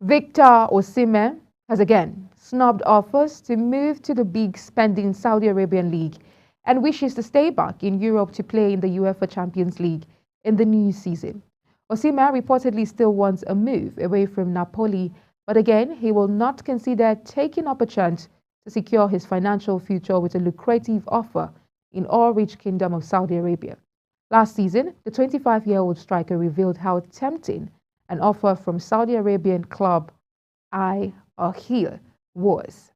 Victor Osimhen has again snubbed offers to move to the big spending Saudi Arabian League and wishes to stay back in Europe to play in the UEFA Champions League in the new season. Osimhen reportedly still wants a move away from Napoli, but again, he will not consider taking up a chance to secure his financial future with a lucrative offer in all-rich Kingdom of Saudi Arabia. Last season, the 25-year-old striker revealed how tempting an offer from Saudi Arabian club Al Ahly was.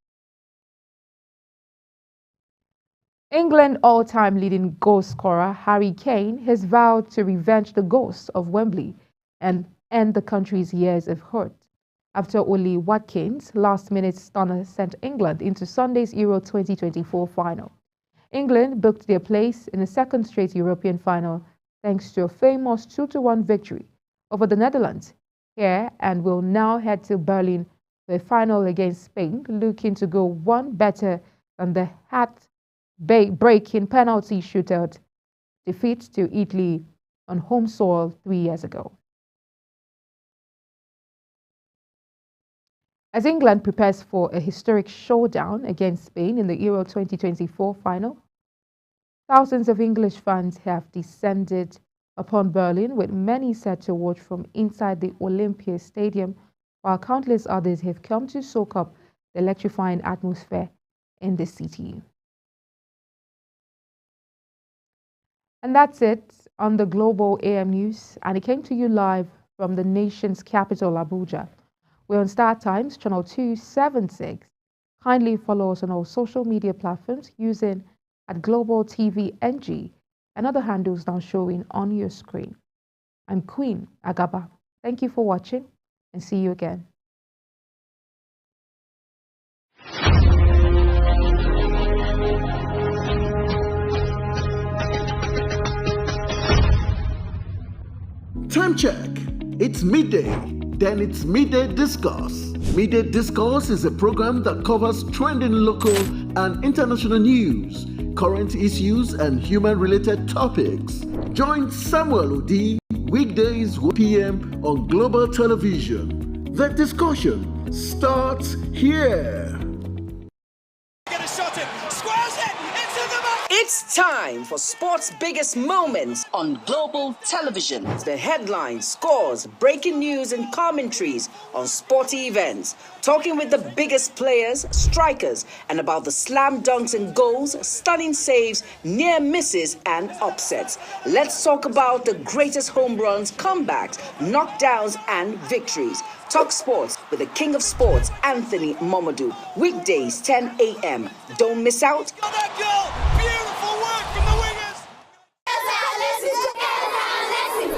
England all-time leading goal scorer Harry Kane has vowed to revenge the ghost of Wembley and end the country's years of hurt after Oli Watkins' last-minute stunner sent England into Sunday's Euro 2024 final. England booked their place in a second straight European final thanks to a famous 2-1 victory over the Netherlands here and will now head to Berlin for a final against Spain, looking to go one better than the hat-breaking penalty shootout defeat to Italy on home soil 3 years ago. As England prepares for a historic showdown against Spain in the Euro 2024 final, thousands of English fans have descended upon Berlin, with many set to watch from inside the Olympia Stadium, while countless others have come to soak up the electrifying atmosphere in the city. And that's it on the Global AM News, and it came to you live from the nation's capital, Abuja. We're on Star Times, channel 276. Kindly follow us on all social media platforms using @Global TV NG and other handles now showing on your screen. I'm Queen Agaba. Thank you for watching and see you again. Time check. It's midday. Then it's Midday Discourse. Midday Discourse is a program that covers trending local and international news, current issues, and human-related topics. Join Samuel Odi weekdays 1 p.m. on Global Television. The discussion starts here. It's time for sports' biggest moments on Global Television. The headlines, scores, breaking news, and commentaries on sporty events. Talking with the biggest players, strikers, and about the slam dunks and goals, stunning saves, near misses, and upsets. Let's talk about the greatest home runs, comebacks, knockdowns, and victories. Talk sports with the king of sports, Anthony Momodu. Weekdays, 10 a.m. Don't miss out.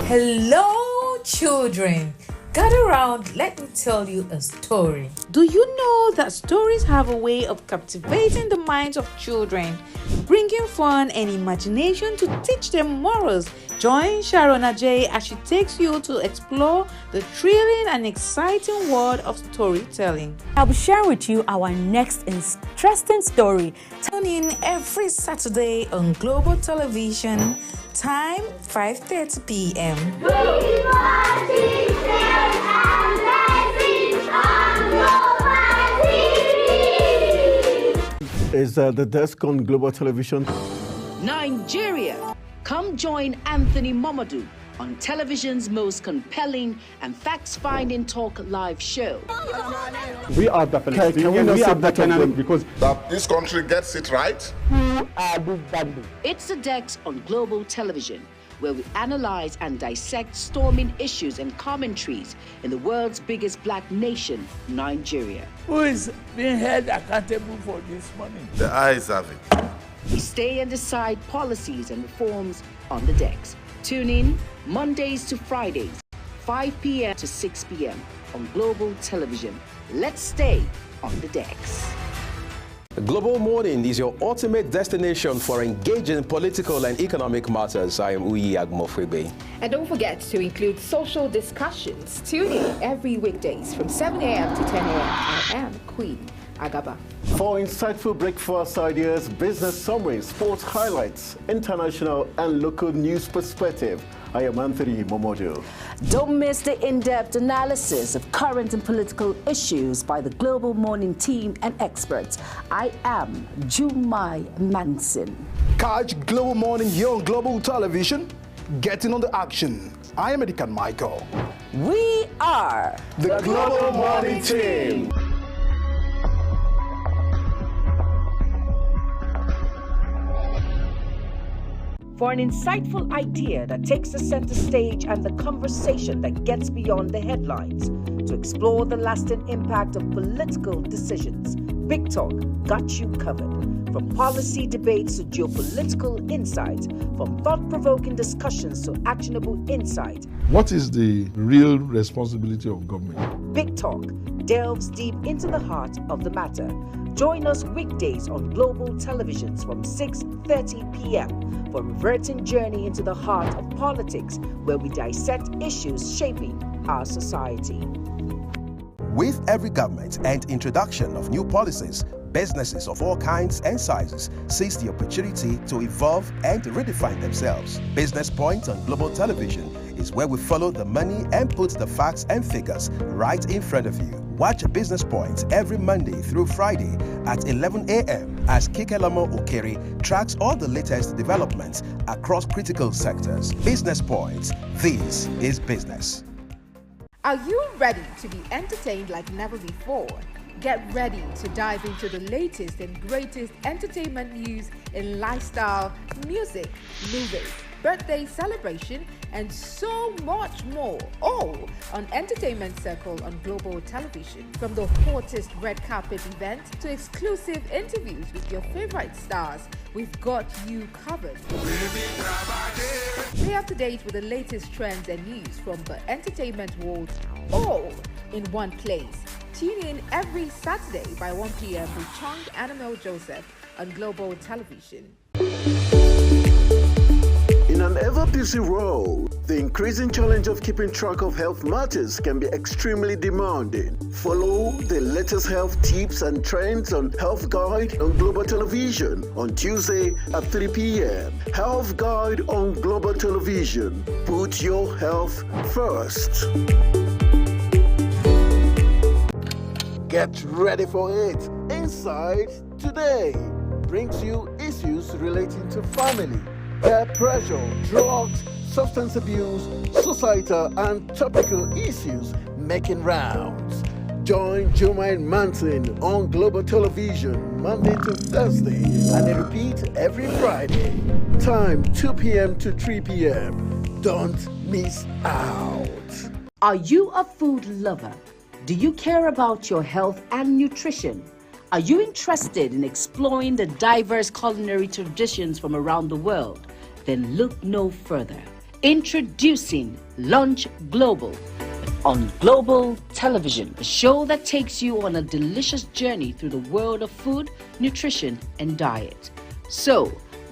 Hello, children. Gather around, let me tell you a story. Do you know that stories have a way of captivating the minds of children, bringing fun and imagination to teach them morals? Join Sharona J as she takes you to explore the thrilling and exciting world of storytelling. I'll be sharing with you our next interesting story. Tune in every Saturday on Global Television, time 5:30 p.m. Is the desk on Global Television? Nigeria. Come join Anthony Momodu on television's most compelling and facts-finding talk live show. We are the Palestinians. We are the Canaan because that this country gets it right. It's the Dex on Global Television, where we analyze and dissect storming issues and commentaries in the world's biggest black nation, Nigeria. Who is being held accountable for this money? The eyes have it. We stay and decide policies and reforms on the Dex. Tune in Mondays to Fridays, 5 p.m. to 6 p.m. on Global Television. Let's stay on the Dex. Global Morning is your ultimate destination for engaging political and economic matters. I am Uyi Agmofwebe. And don't forget to include social discussions. Tune in every weekdays from 7 a.m. to 10 a.m. I am Queen Agaba. For insightful breakfast ideas, business summaries, sports highlights, international and local news perspective, I am Anthony Momodu. Don't miss the in-depth analysis of current and political issues by the Global Morning team and experts. I am Jumai Manson. Catch Global Morning here on Global Television. Getting on the action. I am Edikan Michael. We are the Global Morning team. For an insightful idea that takes the center stage and the conversation that gets beyond the headlines, to explore the lasting impact of political decisions, Big Talk got you covered. From policy debates to geopolitical insights, from thought-provoking discussions to actionable insight. What is the real responsibility of government? Big Talk delves deep into the heart of the matter. Join us weekdays on Global Televisions from 6:30 p.m. for a reverting journey into the heart of politics, where we dissect issues shaping our society. With every government and introduction of new policies, businesses of all kinds and sizes seize the opportunity to evolve and redefine themselves. Business Point on Global Television is where we follow the money and put the facts and figures right in front of you. Watch Business Point every Monday through Friday at 11 a.m. as Kikelamo Okere tracks all the latest developments across critical sectors. Business Point, this is business. Are you ready to be entertained like never before? Get ready to dive into the latest and greatest entertainment news in lifestyle, music, movies, birthday celebration, and so much more, all on Entertainment Circle on Global Television. From the hottest red carpet event to exclusive interviews with your favorite stars, we've got you covered. Stay up to date with the latest trends and news from the entertainment world, all in one place. Tune in every Saturday by 1 p.m. with Chung Annabelle Joseph on Global Television. In an ever-busy world, the increasing challenge of keeping track of health matters can be extremely demanding. Follow the latest health tips and trends on Health Guide on Global Television on Tuesday at 3 p.m. Health Guide on Global Television. Put your health first. Get ready for it. Inside Today brings you issues relating to family, peer pressure, drugs, substance abuse, societal and topical issues making rounds. Join Jumai Manson on Global Television Monday to Thursday and a repeat every Friday. Time 2 p.m. to 3 p.m. Don't miss out. Are you a food lover? Do you care about your health and nutrition? Are you interested in exploring the diverse culinary traditions from around the world? Then look no further. Introducing Lunch Global on Global Television, a show that takes you on a delicious journey through the world of food, nutrition, and diet. So,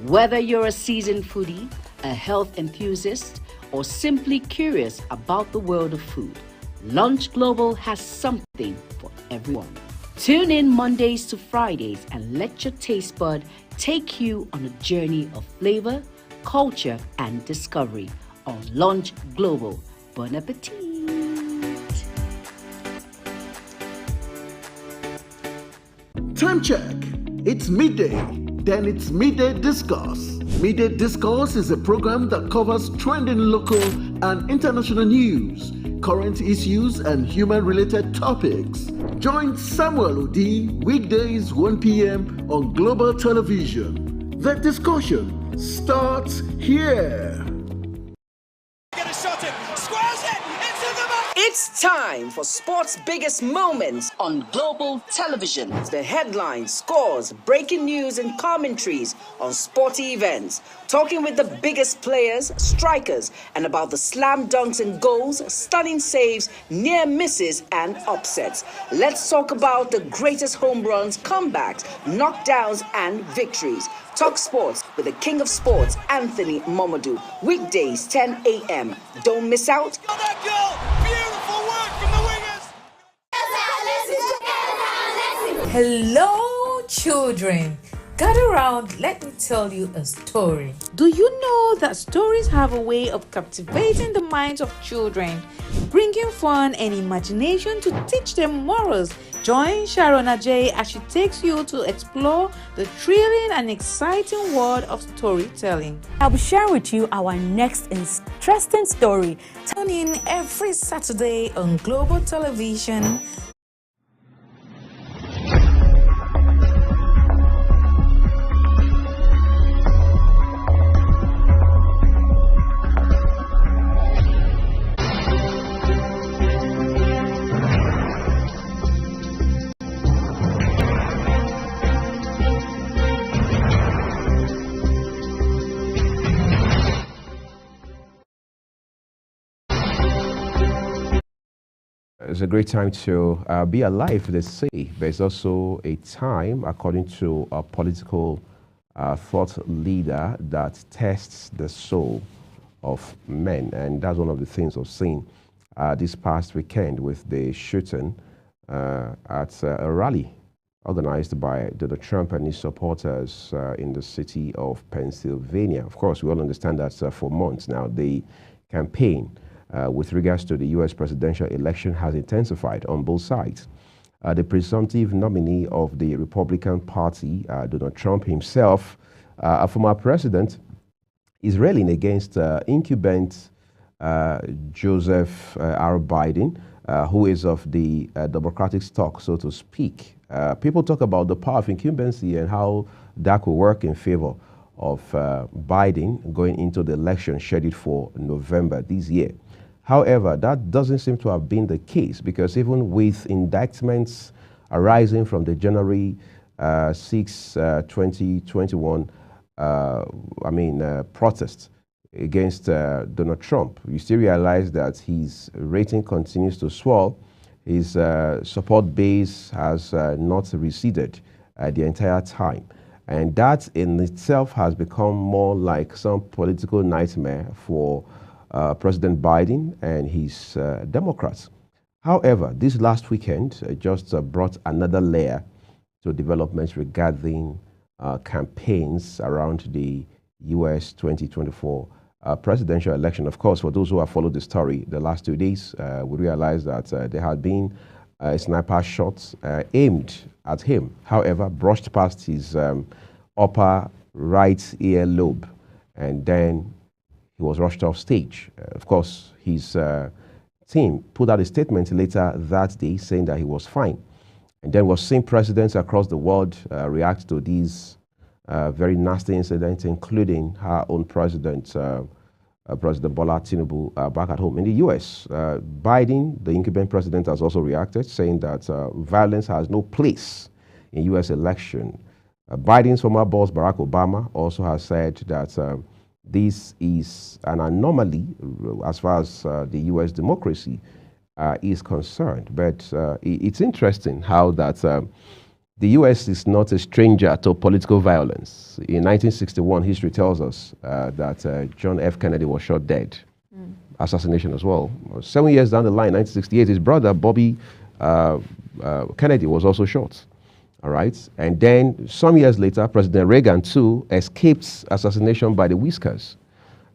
whether you're a seasoned foodie, a health enthusiast, or simply curious about the world of food, Lunch Global has something for everyone. Tune in Mondays to Fridays and let your taste bud take you on a journey of flavor, culture, and discovery on Lunch Global. Bon appetit! Time check. It's midday. Then it's Midday Discourse. Midday Discourse is a program that covers trending local and international news, current issues, and human-related topics. Join Samuel Odi weekdays 1 p.m. on Global Television. The discussion starts here. Get a shot in, squares it into the back. It's It's time for sports' biggest moments on global television. The headlines, scores, breaking news, and commentaries on sporty events. Talking with the biggest players, strikers, and about the slam dunks and goals, stunning saves, near misses, and upsets. Let's talk about the greatest home runs, comebacks, knockdowns, and victories. Talk Sports with the King of Sports, Anthony Momodu. Weekdays, 10 a.m. Don't miss out. Hello, children. Gather around, let me tell you a story. Do you know that stories have a way of captivating the minds of children, bringing fun and imagination to teach them morals? Join Sharon Ajay as she takes you to explore the thrilling and exciting world of storytelling. I'll be sharing with you our next interesting story. Tune in every Saturday on Global Television. It's a great time to be alive, they say, but it's also a time, according to a political thought leader, that tests the soul of men. And that's one of the things I've seen this past weekend with the shooting at a rally organized by Donald Trump and his supporters in the city of Pennsylvania. Of course, we all understand that for months now, the campaign with regards to the U.S. presidential election has intensified on both sides. The presumptive nominee of the Republican Party, Donald Trump himself, a former president, is railing against incumbent Joseph R. Biden, who is of the Democratic stock, so to speak. People talk about the power of incumbency and how that could work in favor of Biden going into the election scheduled for November this year. However, that doesn't seem to have been the case, because even with indictments arising from the January 6, 2021 protests against Donald Trump, you still realize that his rating continues to swell. His support base has not receded the entire time. And that in itself has become more like some political nightmare for President Biden and his Democrats. However, this last weekend just brought another layer to developments regarding campaigns around the U.S. 2024 presidential election. Of course, for those who have followed the story the last 2 days, we realized that there had been sniper shots aimed at him. However, brushed past his upper right ear lobe, and then he was rushed off stage. Of course, his team put out a statement later that day saying that he was fine. And then we've seen presidents across the world react to these very nasty incidents, including our own president, President Bola Tinubu, back at home in the U.S. Biden, the incumbent president, has also reacted, saying that violence has no place in U.S. election. Biden's former boss, Barack Obama, also has said that this is an anomaly as far as the U.S. democracy is concerned. But it's interesting how that the U.S. is not a stranger to political violence. In 1961, history tells us that John F. Kennedy was shot dead. Assassination as well. 7 years down the line, 1968, his brother, Bobby Kennedy, was also shot. All right. And then some years later, President Reagan, too, escaped assassination by the Whiskers.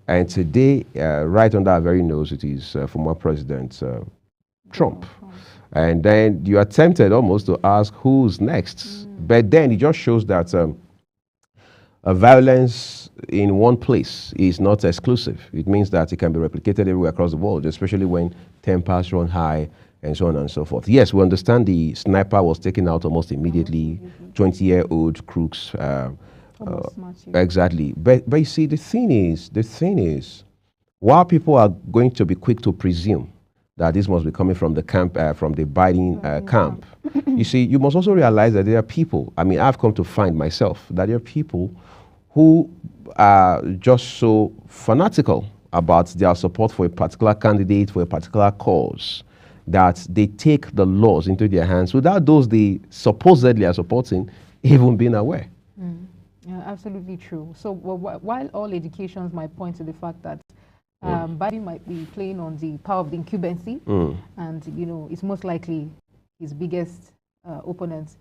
And today, right under our very nose, it is former President Trump. And then you are tempted almost to ask who's next. But then it just shows that violence in one place is not exclusive. It means that it can be replicated everywhere across the world, especially when tempers run high and so on and so forth. Yes, we understand the sniper was taken out almost immediately, 20-year-old crooks. Exactly. But you see, the thing is, while people are going to be quick to presume that this must be coming from the camp, from the Biden camp. You see, you must also realize that there are people, I mean, I've come to find myself that there are people who are just so fanatical about their support for a particular candidate, for a particular cause, that they take the laws into their hands without those they supposedly are supporting even being aware. Yeah, absolutely true. So while all educations might point to the fact that Biden might be playing on the power of the incumbency, and you know, it's most likely his biggest opponent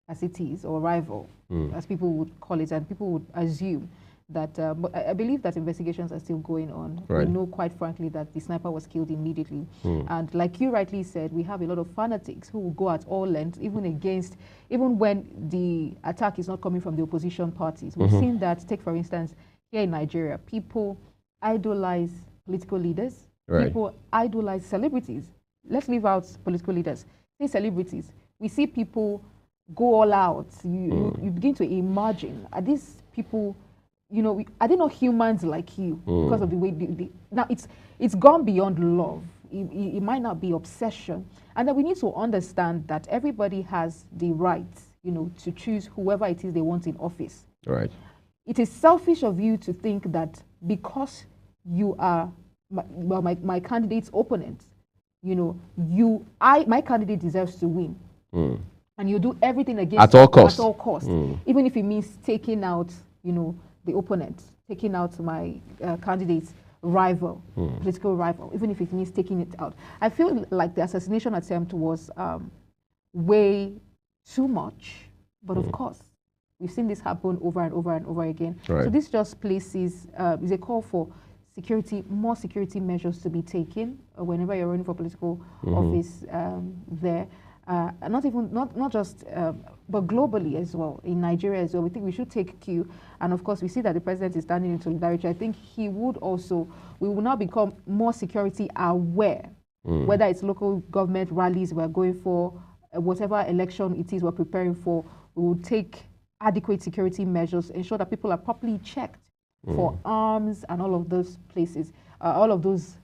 as it is, or rival, as people would call it, and people would assume that, but I believe that investigations are still going on. Right. We know quite frankly that the sniper was killed immediately. And like you rightly said, we have a lot of fanatics who will go at all lengths, even when the attack is not coming from the opposition parties. We've seen that, take for instance, here in Nigeria, people idolize political leaders, people idolize celebrities. Let's leave out political leaders, say celebrities. We see people go all out. You begin to imagine, are these people, you know, are they not humans like you because of the way now it's gone beyond love. It might not be obsession, and that we need to understand that everybody has the right, you know, to choose whoever it is they want in office. Right. It is selfish of you to think that because you are my candidate's opponent, you know, my candidate deserves to win, and you do everything against at all costs. At all costs, even if it means taking out, you know, the opponent, taking out my candidate's rival, political rival, even if it means taking it out. I feel like the assassination attempt was way too much, but of course, we've seen this happen over and over and over again. Right. So this just places, is a call for more security measures to be taken whenever you're running for political office there. Not just, but globally as well, in Nigeria as well. We think we should take cue. And of course, we see that the president is standing in solidarity. I think we will now become more security aware, whether it's local government rallies we're going for, whatever election it is we're preparing for, we will take adequate security measures, ensure that people are properly checked for arms and all of those places, all of those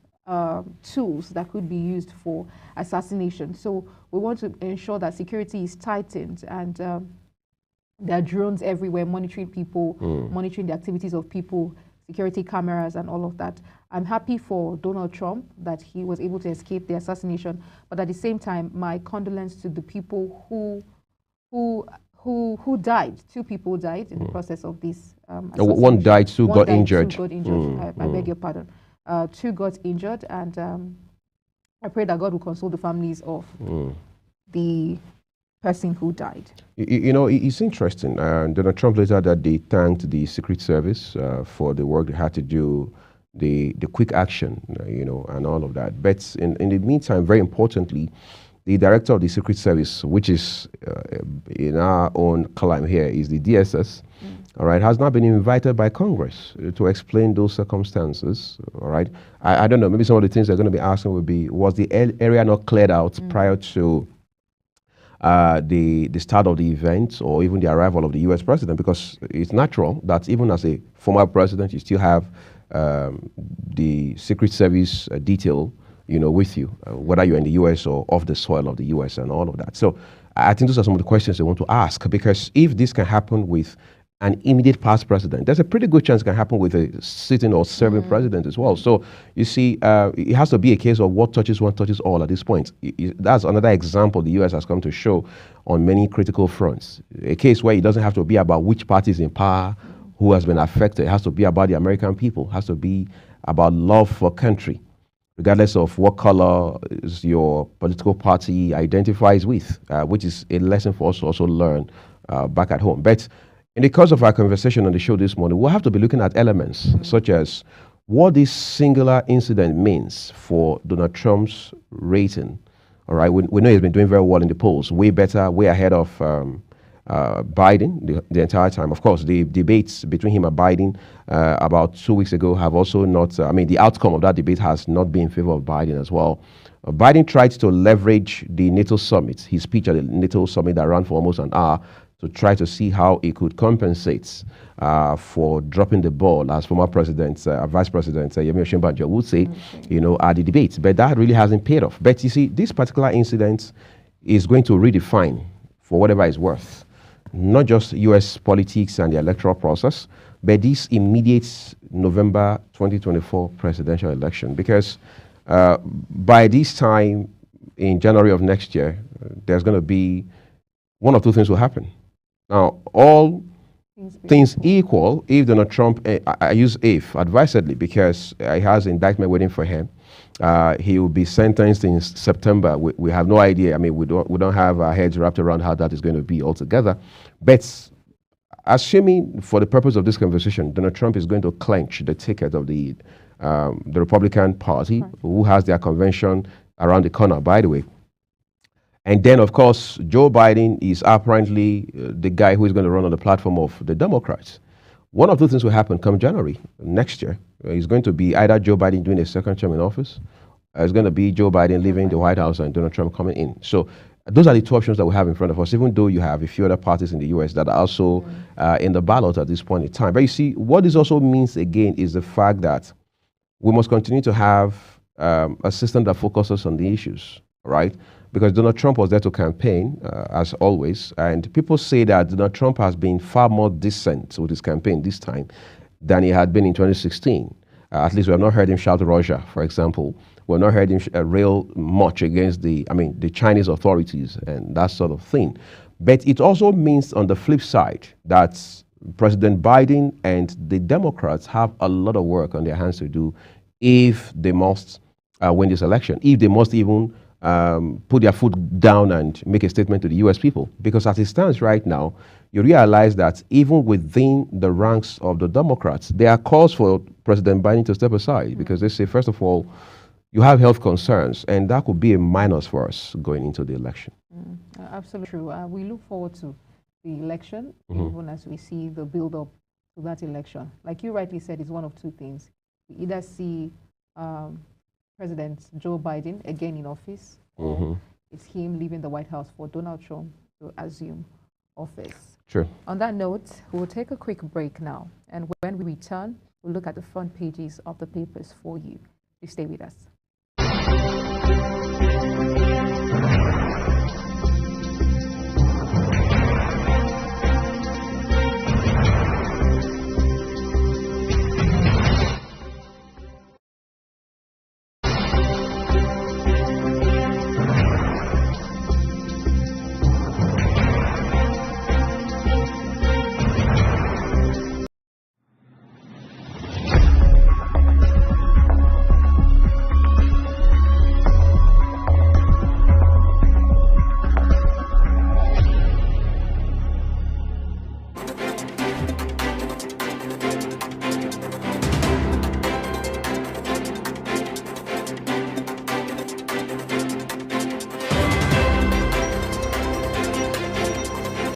tools that could be used for assassination. So we want to ensure that security is tightened, and there are drones everywhere monitoring people, monitoring the activities of people, security cameras and all of that. I'm happy for Donald Trump that he was able to escape the assassination, but at the same time, my condolence to the people who died. 2 people died in the process of this assassination. One died, two got injured. 2 got injured. I beg your pardon. 2 got injured, and I pray that God will console the families of the person who died. You know, it's interesting. Donald Trump later that day thanked the Secret Service for the work they had to do, the quick action, you know, and all of that. But in the meantime, very importantly, the director of the Secret Service, which is in our own climb here, is the DSS, all right, has not been invited by Congress to explain those circumstances, all right? I don't know, maybe some of the things they're going to be asking would be, was the area not cleared out prior to the start of the event or even the arrival of the U.S. president? Because it's natural that even as a former president, you still have the Secret Service detail, you know, with you, whether you're in the U.S. or off the soil of the U.S. and all of that. So I think those are some of the questions they want to ask, because if this can happen with an immediate past president, there's a pretty good chance it can happen with a sitting or serving president as well. So you see, it has to be a case of what touches one touches all at this point. That's another example the U.S. has come to show on many critical fronts. A case where it doesn't have to be about which party is in power, who has been affected. It has to be about the American people. It has to be about love for country, regardless of what color your political party identifies with, which is a lesson for us to also learn back at home. But in the course of our conversation on the show this morning, we'll have to be looking at elements such as what this singular incident means for Donald Trump's rating. All right, we know he's been doing very well in the polls, way better, way ahead of Biden the entire time. Of course, the debates between him and Biden about 2 weeks ago have also not, the outcome of that debate has not been in favor of Biden as well. Biden tried to leverage the NATO summit, his speech at the NATO summit that ran for almost an hour, to try to see how he could compensate for dropping the ball, as former President, Vice President Yemi Osinbajo would say, at the debate. But that really hasn't paid off. But you see, this particular incident is going to redefine, for whatever it's worth, not just U.S. politics and the electoral process, but this immediate November 2024 presidential election. Because by this time, in January of next year, there's going to be one of two things will happen. Now, all things equal, if Donald Trump, I use if advisedly because he has indictment waiting for him. He will be sentenced in September. We have no idea. I mean, we don't have our heads wrapped around how that is going to be altogether. But assuming, for the purpose of this conversation, Donald Trump is going to clench the ticket of the Republican Party, who has their convention around the corner, by the way. And then, of course, Joe Biden is apparently the guy who is going to run on the platform of the Democrats. One of two things will happen come January next year. It's going to be either Joe Biden doing a second term in office, or it's going to be Joe Biden leaving the White House and Donald Trump coming in. So those are the two options that we have in front of us, even though you have a few other parties in the U.S. that are also in the ballot at this point in time. But you see, what this also means, again, is the fact that we must continue to have a system that focuses on the issues, right? Because Donald Trump was there to campaign, as always, and people say that Donald Trump has been far more decent with his campaign this time than he had been in 2016. At least we have not heard him shout Russia, for example. We have not heard him rail much against the Chinese authorities and that sort of thing. But it also means, on the flip side, that President Biden and the Democrats have a lot of work on their hands to do if they must win this election, if they must even put their foot down and make a statement to the U.S. people. Because as it stands right now, you realize that even within the ranks of the Democrats, there are calls for President Biden to step aside because they say, first of all, you have health concerns, and that could be a minus for us going into the election. Absolutely true. We look forward to the election, even as we see the build-up to that election. Like you rightly said, it's one of two things. We either see President Joe Biden again in office, or it's him leaving the White House for Donald Trump to assume office. Sure. On that note, we'll take a quick break now. And when we return, we'll look at the front pages of the papers for you. Please stay with us.